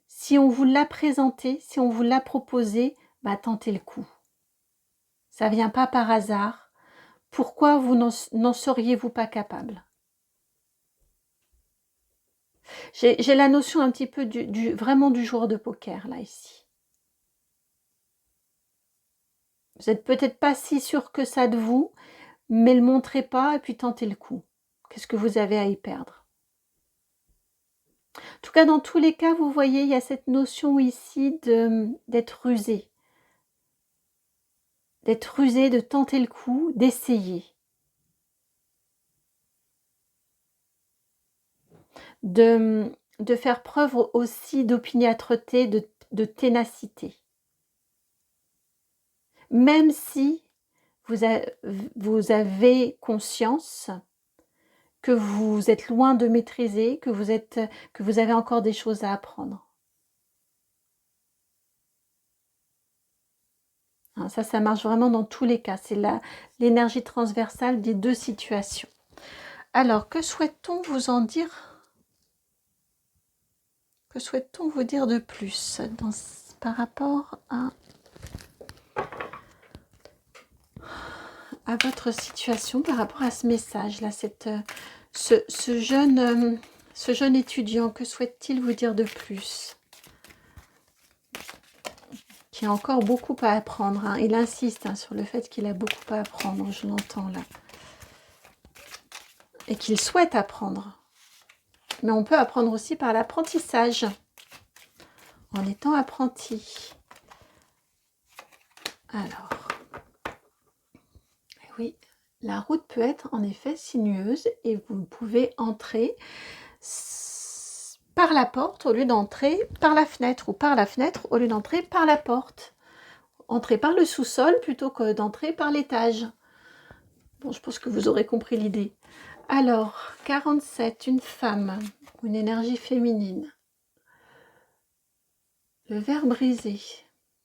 Si on vous l'a présenté, si on vous l'a proposé, bah tentez le coup. Ça ne vient pas par hasard. Pourquoi vous n'en seriez-vous pas capable? J'ai la notion un petit peu vraiment du joueur de poker, là, ici. Vous n'êtes peut-être pas si sûr que ça de vous, mais ne le montrez pas et puis tentez le coup. Qu'est-ce que vous avez à y perdre? En tout cas, dans tous les cas, vous voyez, il y a cette notion ici d'être rusé. D'être rusé, de tenter le coup, d'essayer. De faire preuve aussi d'opiniâtreté, de ténacité. Même si vous avez conscience que vous êtes loin de maîtriser, que vous avez encore des choses à apprendre. Ça marche vraiment dans tous les cas. C'est l'énergie transversale des deux situations. Alors, que souhaite-t-on vous en dire? Que souhaite-t-on vous dire de plus par rapport à votre situation, par rapport à ce message-là, ce jeune étudiant, que souhaite-t-il vous dire de plus? Qui a encore beaucoup à apprendre, hein. Il insiste sur le fait qu'il a beaucoup à apprendre, je l'entends là. Et qu'il souhaite apprendre. Mais on peut apprendre aussi par l'apprentissage, en étant apprenti. Alors, oui, la route peut être en effet sinueuse et vous pouvez entrer par la porte au lieu d'entrer par la fenêtre, ou par la fenêtre au lieu d'entrer par la porte. Entrer par le sous-sol plutôt que d'entrer par l'étage. Bon, je pense que vous aurez compris l'idée. Alors, 47, une femme, une énergie féminine. Le verre brisé.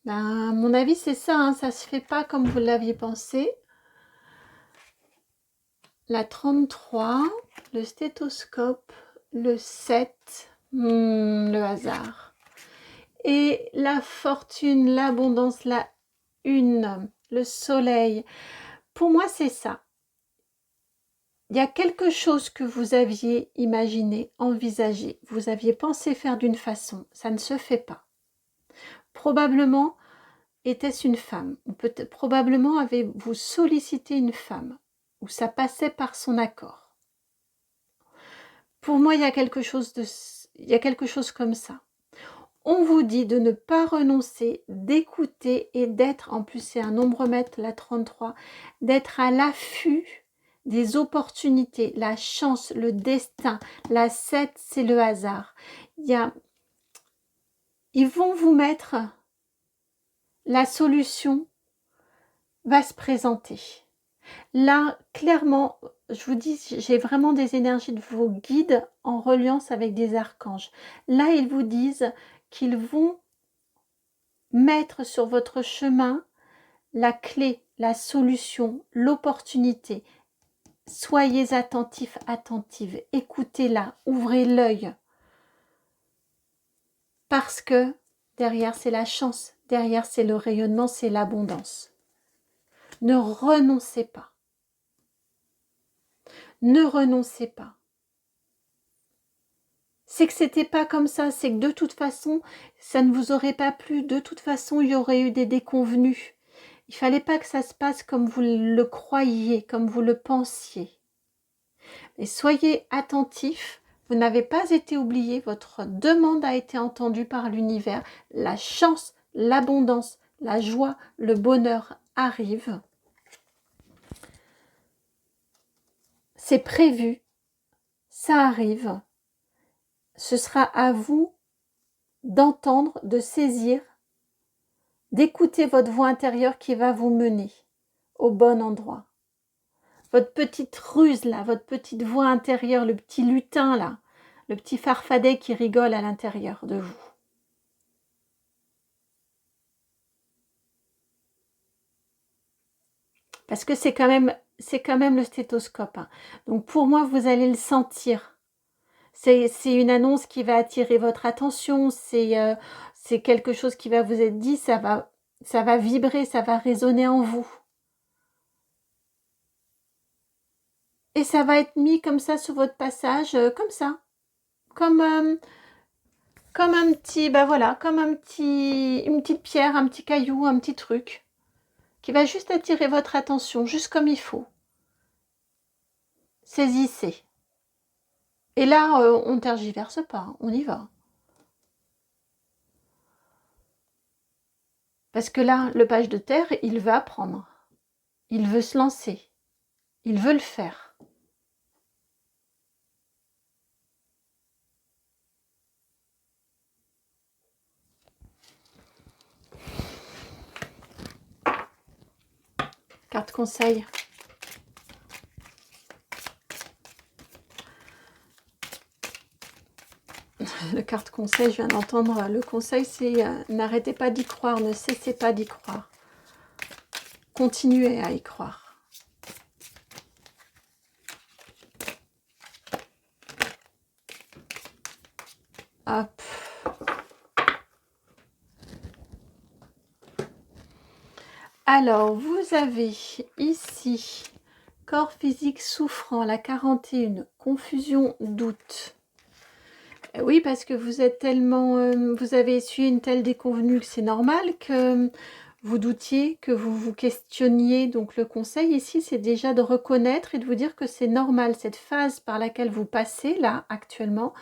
Ben, à mon avis, c'est ça, hein, ça se fait pas comme vous l'aviez pensé. La 33, le stéthoscope, le 7, le hasard. Et la fortune, l'abondance, la une, le soleil. Pour moi, c'est ça. Il y a quelque chose que vous aviez imaginé, envisagé, vous aviez pensé faire d'une façon, ça ne se fait pas. Probablement était-ce une femme, ou peut-être probablement avez-vous sollicité une femme, ou ça passait par son accord. Pour moi, il y a quelque chose comme ça. On vous dit de ne pas renoncer, d'écouter et d'être, en plus c'est un nombre-mètre, la 33, d'être à l'affût des opportunités, la chance, le destin. La 7, c'est le hasard. Ils vont vous mettre, la solution va se présenter. Là, clairement, je vous dis, j'ai vraiment des énergies de vos guides en reliance avec des archanges. Là, ils vous disent qu'ils vont mettre sur votre chemin la clé, la solution, l'opportunité. Soyez attentifs, attentives, écoutez-la, ouvrez l'œil. Parce que derrière, c'est la chance, derrière, c'est le rayonnement, c'est l'abondance. Ne renoncez pas. Ne renoncez pas. C'est que c'était pas comme ça, c'est que de toute façon, ça ne vous aurait pas plu, de toute façon, il y aurait eu des déconvenus. Il fallait pas que ça se passe comme vous le croyiez, comme vous le pensiez. Et soyez attentifs, vous n'avez pas été oublié, votre demande a été entendue par l'univers, la chance, l'abondance, la joie, le bonheur arrivent. C'est prévu, ça arrive. Ce sera à vous d'entendre, de saisir, d'écouter votre voix intérieure qui va vous mener au bon endroit. Votre petite ruse là, votre petite voix intérieure, le petit lutin là, le petit farfadet qui rigole à l'intérieur de vous. Parce que c'est quand même le stéthoscope, hein. Donc pour moi, vous allez le sentir. C'est une annonce qui va attirer votre attention, c'est quelque chose qui va vous être dit, ça va vibrer, ça va résonner en vous. Et ça va être mis comme ça sur votre passage, comme ça. Comme un petit, ben voilà, comme une petite pierre, un petit caillou, un petit truc, qui va juste attirer votre attention, juste comme il faut. Saisissez. Et là, on ne tergiverse pas, on y va. Parce que là, le page de terre, il veut apprendre. Il veut se lancer. Il veut le faire. Carte conseil. Le carte conseil, je viens d'entendre. Le conseil, c'est n'arrêtez pas d'y croire, ne cessez pas d'y croire. Continuez à y croire. Hop. Alors, vous avez ici corps physique souffrant, la 41, confusion, doute. Oui, parce que vous êtes tellement, vous avez essuyé une telle déconvenue que c'est normal que vous doutiez, que vous vous questionniez. Donc le conseil ici, c'est déjà de reconnaître et de vous dire que c'est normal, cette phase par laquelle vous passez là actuellement.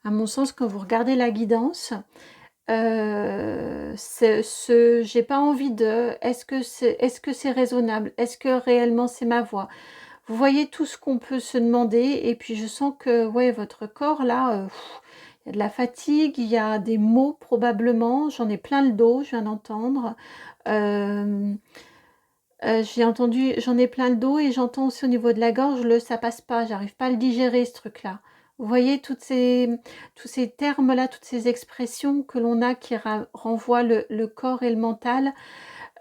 À mon sens, quand vous regardez la guidance, j'ai pas envie de, est-ce que c'est raisonnable, est-ce que réellement c'est ma voix? Vous voyez tout ce qu'on peut se demander, et puis je sens que ouais, votre corps là, il y a de la fatigue, il y a des maux probablement, j'en ai plein le dos, je viens d'entendre. J'en ai plein le dos, et j'entends aussi au niveau de la gorge, ça passe pas, j'arrive pas à le digérer ce truc-là. Vous voyez tous ces termes-là, toutes ces expressions que l'on a qui renvoient le corps et le mental,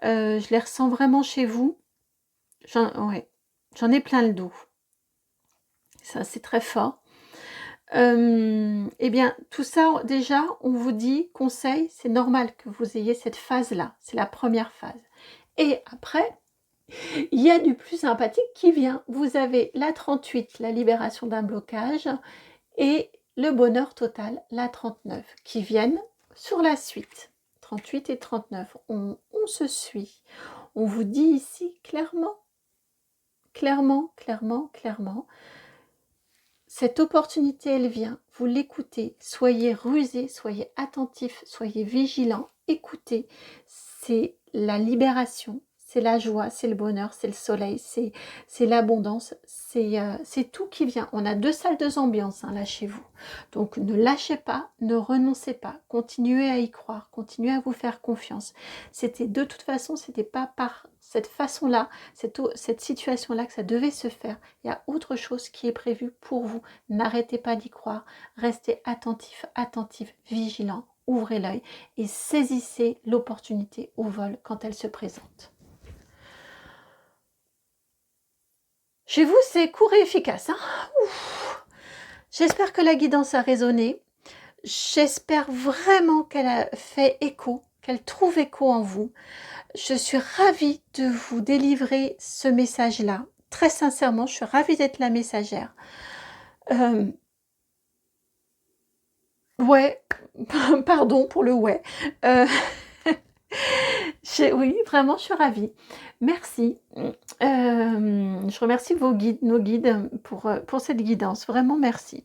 je les ressens vraiment chez vous. Ouais, j'en ai plein le dos. Ça, c'est très fort. Eh bien, tout ça, déjà, on vous dit, conseil, c'est normal que vous ayez cette phase-là. C'est la première phase. Et après, il y a du plus sympathique qui vient. Vous avez la 38, la libération d'un blocage, et le bonheur total, la 39, qui viennent sur la suite. 38 et 39, on se suit. On vous dit ici clairement, cette opportunité, elle vient, vous l'écoutez, soyez rusés, soyez attentifs, soyez vigilants, écoutez, c'est la libération, c'est la joie, c'est le bonheur, c'est le soleil, c'est l'abondance, c'est tout qui vient. On a 2 salles, 2 ambiances hein, là chez vous. Donc ne lâchez pas, ne renoncez pas, continuez à y croire, continuez à vous faire confiance. De toute façon, c'était pas par cette façon-là, cette situation-là que ça devait se faire. Il y a autre chose qui est prévu pour vous. N'arrêtez pas d'y croire. Restez attentif, vigilant. Ouvrez l'œil et saisissez l'opportunité au vol quand elle se présente. Chez vous, c'est court et efficace. Hein. J'espère que la guidance a résonné. J'espère vraiment qu'elle a fait écho, qu'elle trouve écho en vous. Je suis ravie de vous délivrer ce message-là. Très sincèrement, je suis ravie d'être la messagère. Ouais, pardon pour le ouais. Oui, vraiment, je suis ravie. Merci. Je remercie nos guides pour cette guidance. Vraiment, merci.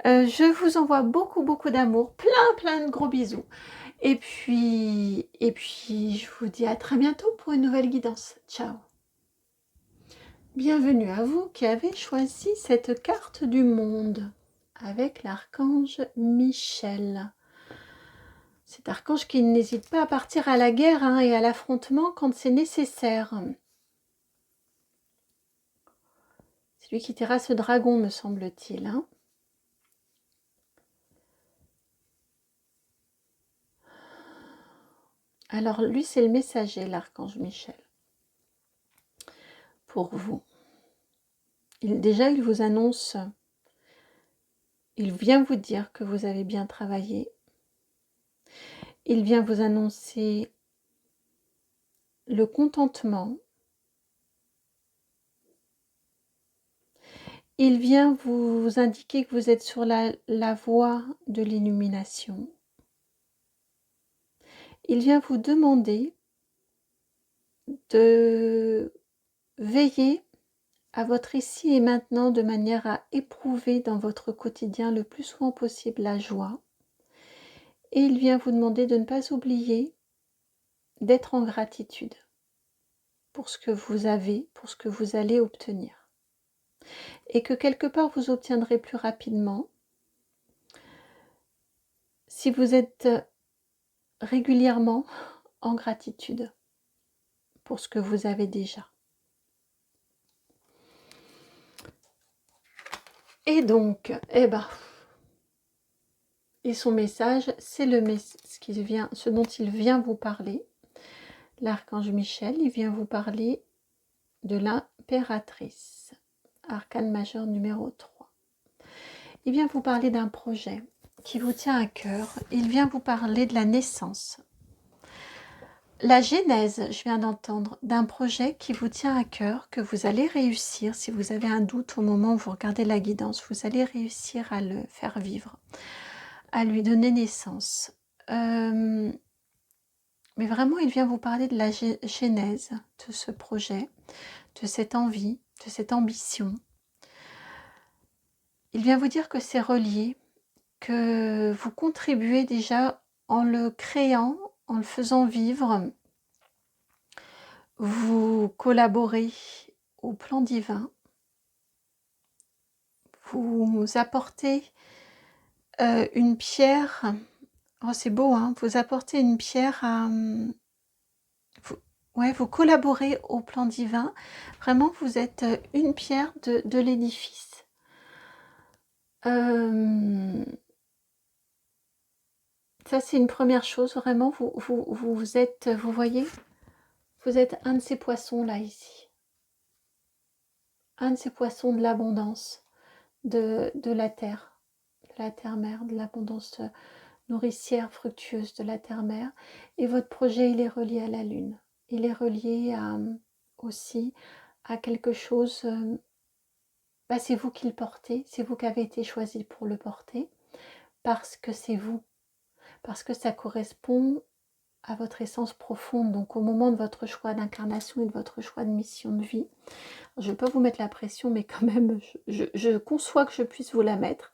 Je vous envoie beaucoup d'amour, plein de gros bisous. Et puis, je vous dis à très bientôt pour une nouvelle guidance. Ciao. Bienvenue à vous qui avez choisi cette carte du monde avec l'archange Michel. Cet archange qui n'hésite pas à partir à la guerre hein, et à l'affrontement quand c'est nécessaire. C'est lui qui terrasse ce dragon, me semble-t-il. Hein. Alors, lui, c'est le messager, l'archange Michel. Pour vous. Déjà, il vous annonce, il vient vous dire que vous avez bien travaillé. Il vient vous annoncer le contentement. Il vient vous indiquer que vous êtes sur la voie de l'illumination. Il vient vous demander de veiller à votre ici et maintenant de manière à éprouver dans votre quotidien le plus souvent possible la joie. Et il vient vous demander de ne pas oublier d'être en gratitude pour ce que vous avez, pour ce que vous allez obtenir. Et que quelque part vous obtiendrez plus rapidement si vous êtes régulièrement en gratitude pour ce que vous avez déjà. Et donc, et son message, c'est ce dont il vient vous parler. L'archange Michel, il vient vous parler de l'impératrice, arcane majeur numéro 3. Il vient vous parler d'un projet qui vous tient à cœur. Il vient vous parler de la naissance. la genèse, je viens d'entendre, d'un projet qui vous tient à cœur, que vous allez réussir. Si vous avez un doute au moment où vous regardez la guidance, vous allez réussir à le faire vivre, à lui donner naissance. Mais vraiment, il vient vous parler de la genèse de ce projet, de cette envie, de cette ambition. Il vient vous dire que c'est relié, que vous contribuez déjà en le créant, en le faisant vivre. Vous collaborez au plan divin. Vous apportez une pierre. Oh, c'est beau, hein, vous apportez une pierre à... ouais, vous collaborez au plan divin. Vraiment, vous êtes une pierre de l'édifice. Ça, c'est une première chose. Vraiment, vous êtes, vous voyez, vous êtes un de ces poissons là, ici. Un de ces poissons de l'abondance, de la terre-mère, de l'abondance nourricière, fructueuse de la terre-mère. Et votre projet, il est relié à la lune. Il est relié aussi à quelque chose... c'est vous qui le portez, c'est vous qui avez été choisi pour le porter, parce que c'est vous, parce que ça correspond à votre essence profonde. Donc au moment de votre choix d'incarnation et de votre choix de mission de vie, je ne vais pas vous mettre la pression, mais quand même, je conçois que je puisse vous la mettre.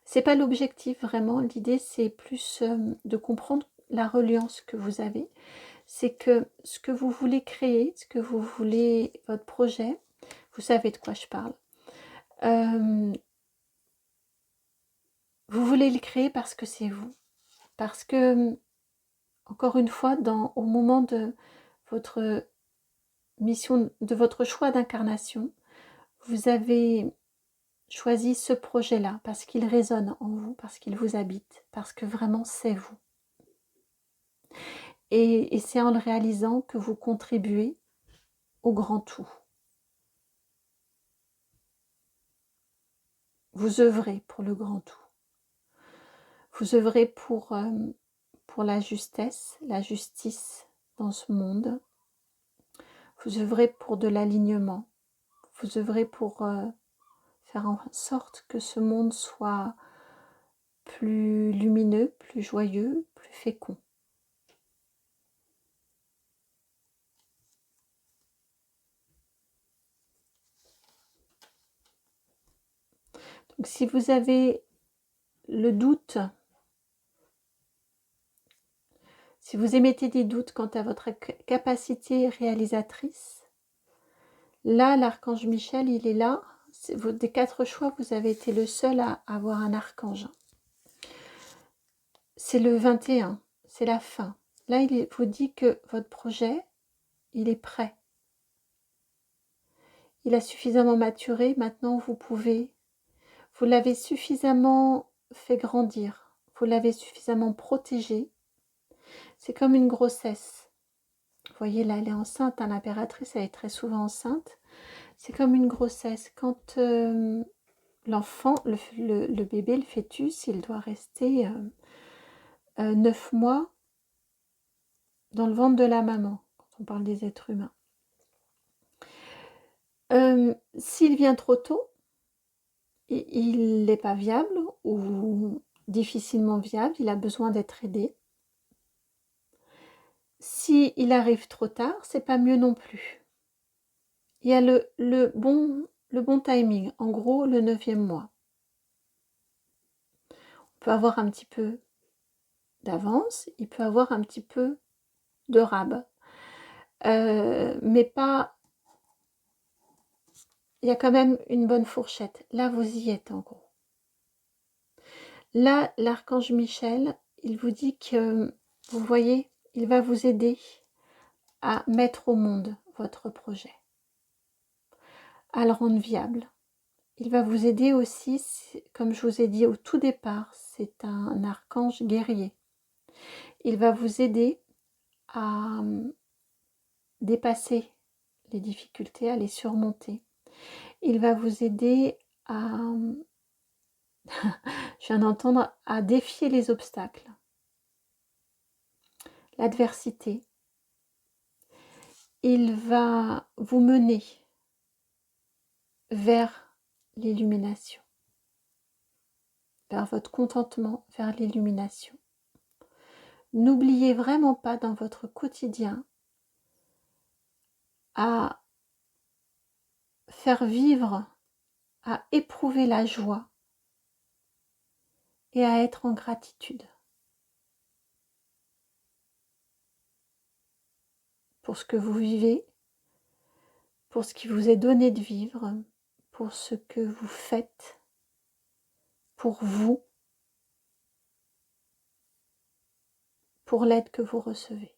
C'est pas l'objectif vraiment, l'idée c'est plus de comprendre la reliance que vous avez. C'est que ce que vous voulez créer, ce que vous voulez, votre projet, vous savez de quoi je parle. Vous voulez le créer parce que c'est vous. Parce que, encore une fois, au moment de votre mission, de votre choix d'incarnation, vous avez choisi ce projet-là parce qu'il résonne en vous, parce qu'il vous habite, parce que vraiment c'est vous. Et c'est en le réalisant que vous contribuez au grand tout. Vous œuvrez pour le grand tout. Vous œuvrez pour la justesse, la justice dans ce monde. Vous œuvrez pour de l'alignement. Vous œuvrez pour faire en sorte que ce monde soit plus lumineux, plus joyeux, plus fécond. Donc si vous avez le doute, si vous émettez des doutes quant à votre capacité réalisatrice, là, l'archange Michel, il est là. Des 4 choix, vous avez été le seul à avoir un archange. C'est le 21, c'est la fin. Là, il vous dit que votre projet, il est prêt. Il a suffisamment maturé, maintenant vous l'avez suffisamment fait grandir, vous l'avez suffisamment protégé. C'est comme une grossesse. Vous voyez, là, elle est enceinte, hein, l'impératrice, elle est très souvent enceinte. C'est comme une grossesse. Quand l'enfant, le bébé, le fœtus, il doit rester 9 mois dans le ventre de la maman, quand on parle des êtres humains. S'il vient trop tôt, il n'est pas viable ou difficilement viable, il a besoin d'être aidé. S'il arrive trop tard, c'est pas mieux non plus. Il y a le bon timing, en gros le 9e mois. On peut avoir un petit peu d'avance, il peut avoir un petit peu de rab. Mais pas... Il y a quand même une bonne fourchette. Là, vous y êtes en gros. Là, l'archange Michel, il vous dit que, vous voyez, il va vous aider à mettre au monde votre projet, à le rendre viable. Il va vous aider aussi, comme je vous ai dit au tout départ, c'est un archange guerrier. Il va vous aider à dépasser les difficultés, à les surmonter. Il va vous aider à, je viens d'entendre, à défier les obstacles, l'adversité. il va vous mener vers l'illumination, vers votre contentement, vers l'illumination. N'oubliez vraiment pas dans votre quotidien à faire vivre, à éprouver la joie et à être en gratitude pour ce que vous vivez, pour ce qui vous est donné de vivre, pour ce que vous faites, pour vous, pour l'aide que vous recevez.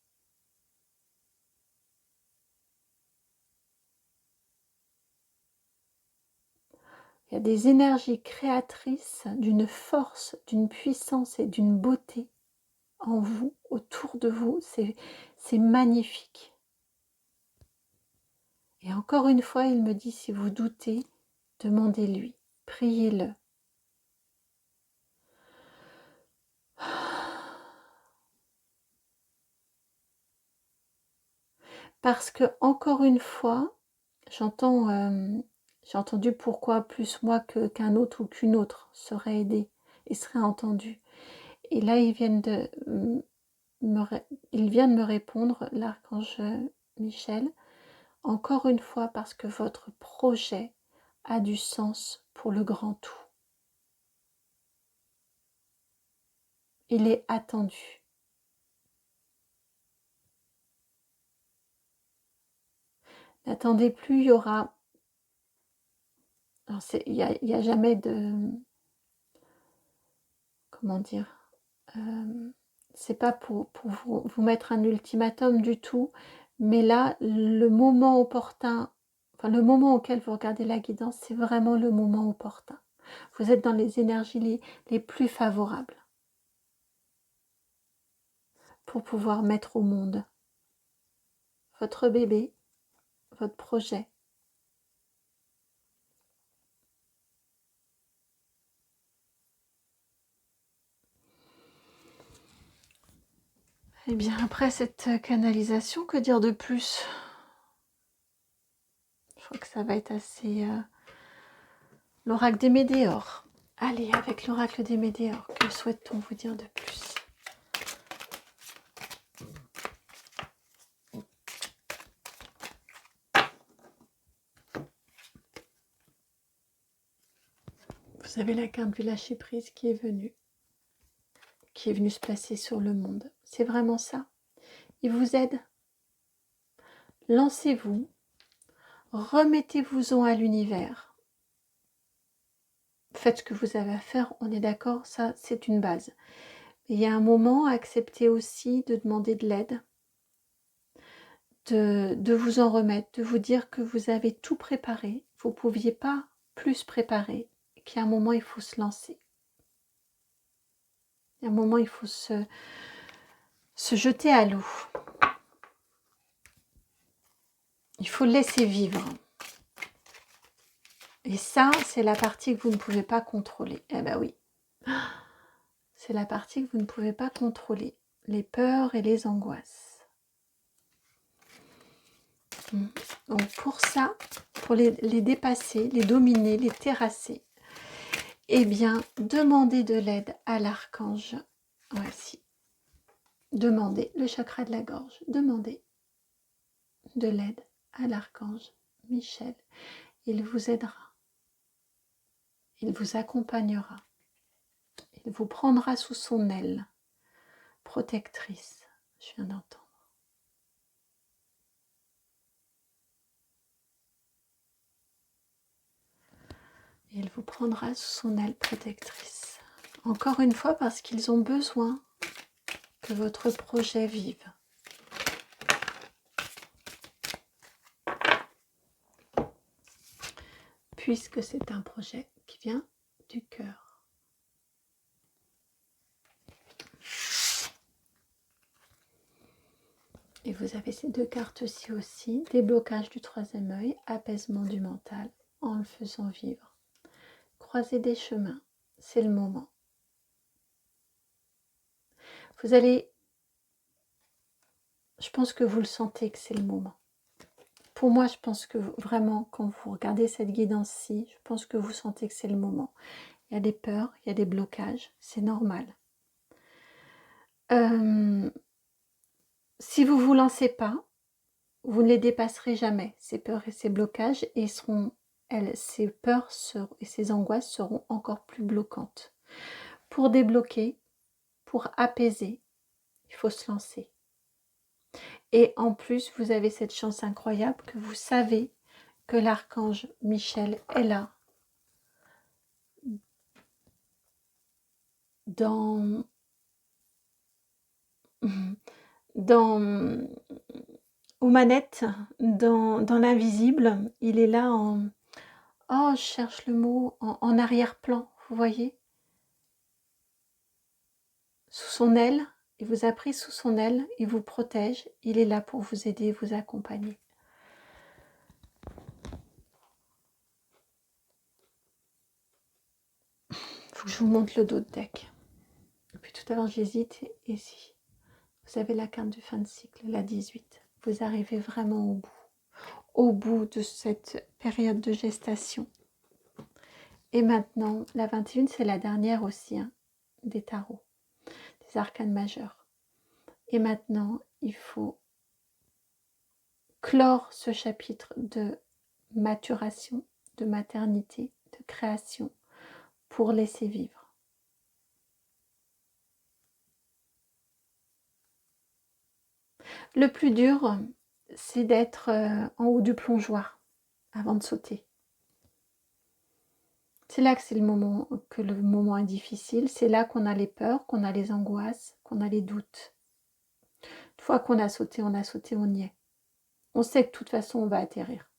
Il y a des énergies créatrices d'une force, d'une puissance et d'une beauté en vous, autour de vous. C'est magnifique. Et encore une fois, il me dit, si vous doutez, demandez-lui, priez-le. Parce que, encore une fois, j'ai entendu pourquoi plus moi qu'un autre ou qu'une autre serait aidé et serait entendu. Et là, il vient de me répondre, l'archange Michel, encore une fois parce que votre projet a du sens pour le grand tout. Il est attendu. N'attendez plus, il y aura... Il n'y a jamais de... Comment dire c'est pas pour vous mettre un ultimatum du tout, mais là, le moment opportun, enfin le moment auquel vous regardez la guidance, c'est vraiment le moment opportun. Vous êtes dans les énergies les plus favorables pour pouvoir mettre au monde votre bébé, votre projet. Et bien après cette canalisation, que dire de plus? Je crois que ça va être assez... L'oracle des météores. Allez, avec l'oracle des météores, que souhaite-t-on vous dire de plus? Vous avez la carte du lâcher-prise qui est venue se placer sur le monde. C'est vraiment ça. Il vous aide. Lancez-vous. Remettez-vous-en à l'univers. Faites ce que vous avez à faire, on est d'accord, ça c'est une base. Mais il y a un moment, acceptez aussi de demander de l'aide, de vous en remettre, de vous dire que vous avez tout préparé. Vous ne pouviez pas plus préparer, qu'à un moment il faut se lancer. À un moment il faut se jeter à l'eau. Il faut laisser vivre. Et ça, c'est la partie que vous ne pouvez pas contrôler. Eh ben oui. C'est la partie que vous ne pouvez pas contrôler. Les peurs et les angoisses. Donc pour ça, pour les dépasser, les dominer, les terrasser, eh bien, demandez de l'aide à l'archange. Voici. Demandez, le chakra de la gorge. Demandez de l'aide à l'archange Michel. Il vous aidera. Il vous accompagnera. Il vous prendra sous son aile protectrice. Je viens d'entendre. Il vous prendra sous son aile protectrice. Encore une fois, parce qu'ils ont besoin que votre projet vive. Puisque c'est un projet qui vient du cœur. Et vous avez ces deux cartes-ci aussi, déblocage du troisième œil, apaisement du mental en le faisant vivre. Croiser des chemins, c'est le moment. Vous allez, je pense que vous le sentez que c'est le moment. Pour moi, je pense que vraiment, quand vous regardez cette guidance-ci, je pense que vous sentez que c'est le moment. Il y a des peurs, il y a des blocages, c'est normal. Si vous ne vous lancez pas, vous ne les dépasserez jamais, ces peurs et ces blocages, et ces peurs et ces angoisses seront encore plus bloquantes. Pour débloquer, pour apaiser, il faut se lancer. Et en plus, vous avez cette chance incroyable que vous savez que l'archange Michel est là aux manettes, dans l'invisible. Il est là oh, je cherche le mot, en arrière-plan, vous voyez, sous son aile. Il vous a pris sous son aile, il vous protège, il est là pour vous aider, vous accompagner. Il faut que je vous montre le dos de deck. Depuis tout à l'heure, j'hésite. Et si vous avez la carte du fin de cycle, la 18, vous arrivez vraiment au bout de cette période de gestation. Et maintenant, la 21, c'est la dernière aussi, hein, des tarots, des arcanes majeurs. Et maintenant, il faut clore ce chapitre de maturation, de maternité, de création, pour laisser vivre. Le plus dur, c'est d'être en haut du plongeoir avant de sauter. C'est là que le moment est difficile. C'est là qu'on a les peurs, qu'on a les angoisses, qu'on a les doutes. Une fois qu'on a sauté, on y est. On sait que de toute façon, on va atterrir.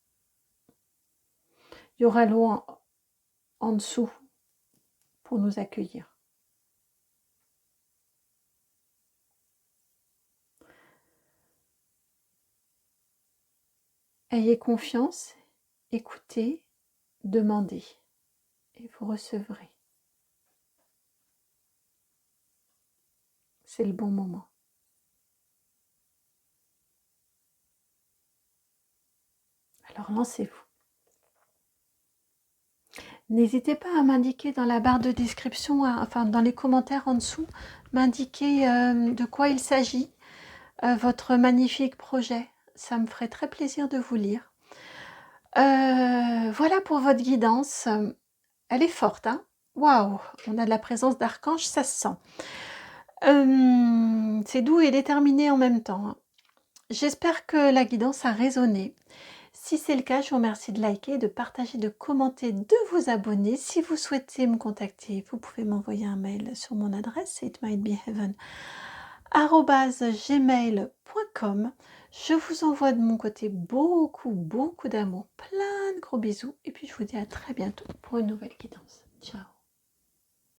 Il y aura l'eau en dessous pour nous accueillir. Ayez confiance, écoutez, demandez et vous recevrez. C'est le bon moment. Alors lancez-vous. N'hésitez pas à m'indiquer dans la barre de description, enfin dans les commentaires en dessous, m'indiquer de quoi il s'agit, votre magnifique projet. Ça me ferait très plaisir de vous lire. Voilà pour votre guidance. Elle est forte, hein? Waouh! On a de la présence d'archange, ça se sent. C'est doux et déterminé en même temps, hein. J'espère que la guidance a résonné. Si c'est le cas, je vous remercie de liker, de partager, de commenter, de vous abonner. Si vous souhaitez me contacter, vous pouvez m'envoyer un mail sur mon adresse itmightbeheaven@gmail.com. Je vous envoie de mon côté beaucoup d'amour, plein de gros bisous. Et puis je vous dis à très bientôt pour une nouvelle guidance. Ciao.